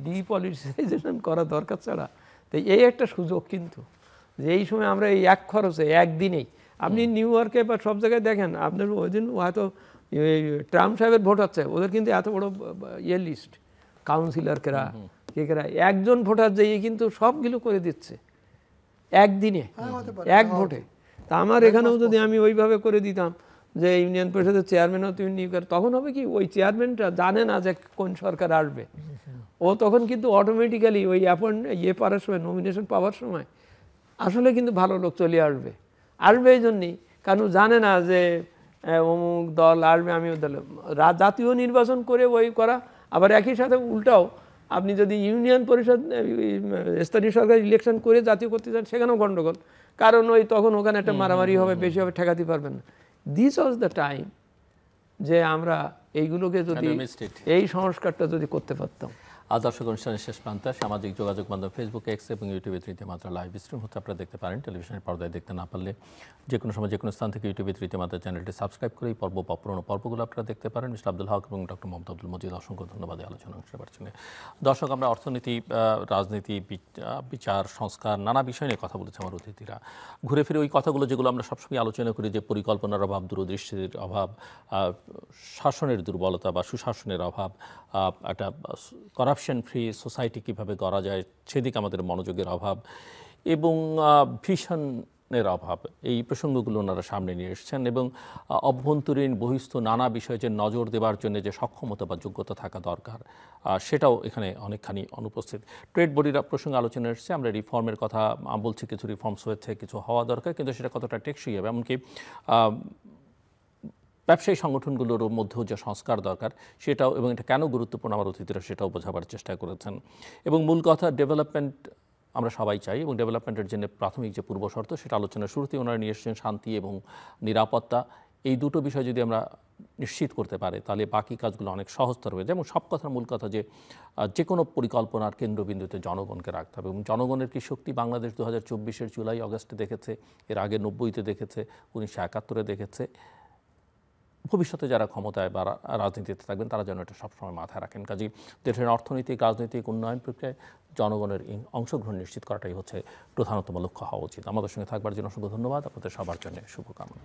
ডিপলিটিসাইজেশন করা দরকার ছাড়া। তো এই একটা সুযোগ কিন্তু, যে এই সময় আমরা এই এক খরচে একদিনেই, আপনি নিউ ইয়র্কে বা সব জায়গায় দেখেন, আপনার ওই দিন হয়তো এই ট্রাম্প সাহেবের ভোটার চাই, ওদের কিন্তু এত বড় ইয়ে লিস্ট, কাউন্সিলর কেরা কে কেরা, একজন ভোটার যেয়ে কিন্তু সবগুলো করে দিচ্ছে একদিনে, এক ভোটে। তা আমার এখানেও যদি আমি ওইভাবে করে দিতাম যে ইউনিয়ন পরিষদের চেয়ারম্যানও তুমি নিয়োগ করে, তখন হবে কি ওই চেয়ারম্যানটা জানে না যে কোন সরকার আসবে, ও তখন কিন্তু অটোমেটিক্যালি ওই ইয়ে পাওয়ার সময়, নমিনেশন পাওয়ার সময় আসলে কিন্তু ভালো লোক চলে আসবে এই জন্যই, কারণ জানে না যে অমুক দল আসবে, আমিও দল। জাতীয় নির্বাচন করে ওই করা, আবার একই সাথে উল্টাও আপনি যদি ইউনিয়ন পরিষদ স্থানীয় সরকার ইলেকশন করে জাতীয় করতে চান, সেখানেও গণ্ডগোল, কারণ ওই তখন ওখানে একটা মারামারি হবে, বেশি হবে, ঠেকাতে পারবেন না। দিস ওয়াজ দ্য টাইম যে আমরা এইগুলোকে যদি এই সংস্কারটা যদি করতে পারতাম। দর্শক, অনুষ্ঠানের শেষ প্রান্তে সামাজিক যোগাযোগ মাধ্যম ফেসবুক, এক্স এবং ইউটিউবে তৃতীয় মাত্রা লাইভ স্ট্রিম হচ্ছে, আপনারা দেখতে পারেন। টেলিভিশনের পর্দায় দেখতে না পারলে যে কোনো সময় যে কোনো স্থান থেকে ইউটিউবে তৃতীয় মাত্রা চ্যানেলটি সাবস্ক্রাইব করে এই পর্ব বা পুরোনো পর্বগুলো আপনারা দেখতে পারেন। মিস্টার আব্দুল হক এবং ডক্টর মোহাম্মদ আব্দুল মজিদ, অসংখ্য ধন্যবাদ এই আলোচনা অনুষ্ঠানের জন্য। দর্শক, আমরা অর্থনীতি, রাজনীতি, বিচার, সংস্কার, নানা বিষয় নিয়ে কথা বলেছে আমার অতিথিরা। ঘুরে ফিরে ওই কথাগুলো যেগুলো আমরা সবসময় আলোচনা করি, যে পরিকল্পনার অভাব, দূরদৃষ্টির অভাব, শাসনের দুর্বলতা বা সুশাসনের অভাব, একটা করাপশন ফ্রি সোসাইটি কীভাবে করা যায় সেদিকে আমাদের মনোযোগের অভাব এবং ভিশনের অভাব, এই প্রসঙ্গগুলো ওনারা সামনে নিয়ে এসেছেন। এবং অভ্যন্তরীণ বহিস্থ নানা বিষয়ে যে নজর দেওয়ার জন্য যে সক্ষমতা বা যোগ্যতা থাকা দরকার, সেটাও এখানে অনেকখানি অনুপস্থিত। ট্রেড বডির প্রসঙ্গে আলোচনা এসেছে, আমরা রিফর্মের কথা বলছি, কিছু রিফর্মস হয়েছে, কিছু হওয়া দরকার, কিন্তু সেটা কতটা টেকসই হবে, এমনকি ব্যবসায়ী সংগঠনগুলোর মধ্যেও যে সংস্কার দরকার সেটাও, এবং এটা কেন গুরুত্বপূর্ণ আমার অতিথিরা সেটাও বোঝাবার চেষ্টা করেছেন। এবং মূল কথা, ডেভেলপমেন্ট আমরা সবাই চাই, এবং ডেভেলপমেন্টের জন্য প্রাথমিক যে পূর্বশর্ত সেটা আলোচনার শুরুতেই ওনারা নিয়ে এসেছেন, শান্তি এবং নিরাপত্তা। এই দুটো বিষয় যদি আমরা নিশ্চিত করতে পারি, তাহলে বাকি কাজগুলো অনেক সহজতর হবে। যেমন সব কথার মূল কথা যে কোনো পরিকল্পনার কেন্দ্রবিন্দুতে জনগণকে রাখতে হবে, এবং জনগণের কি শক্তি বাংলাদেশ 2024-এর জুলাই আগস্টে দেখেছে, এর আগে 90-তে দেখেছে, 1971-এ দেখেছে। ভবিষ্যতে যারা ক্ষমতায় বা রাজনীতিতে থাকবেন তারা যেন এটা সবসময় মাথায় রাখেন। কাজেই দেশের অর্থনৈতিক, রাজনৈতিক উন্নয়ন প্রক্রিয়ায় জনগণের অংশগ্রহণ নিশ্চিত করাটাই হচ্ছে প্রধানতম লক্ষ্য হওয়া উচিত। আমাদের সঙ্গে থাকবার জন্য অসংখ্য ধন্যবাদ, আপনাদের সবার জন্য শুভকামনা।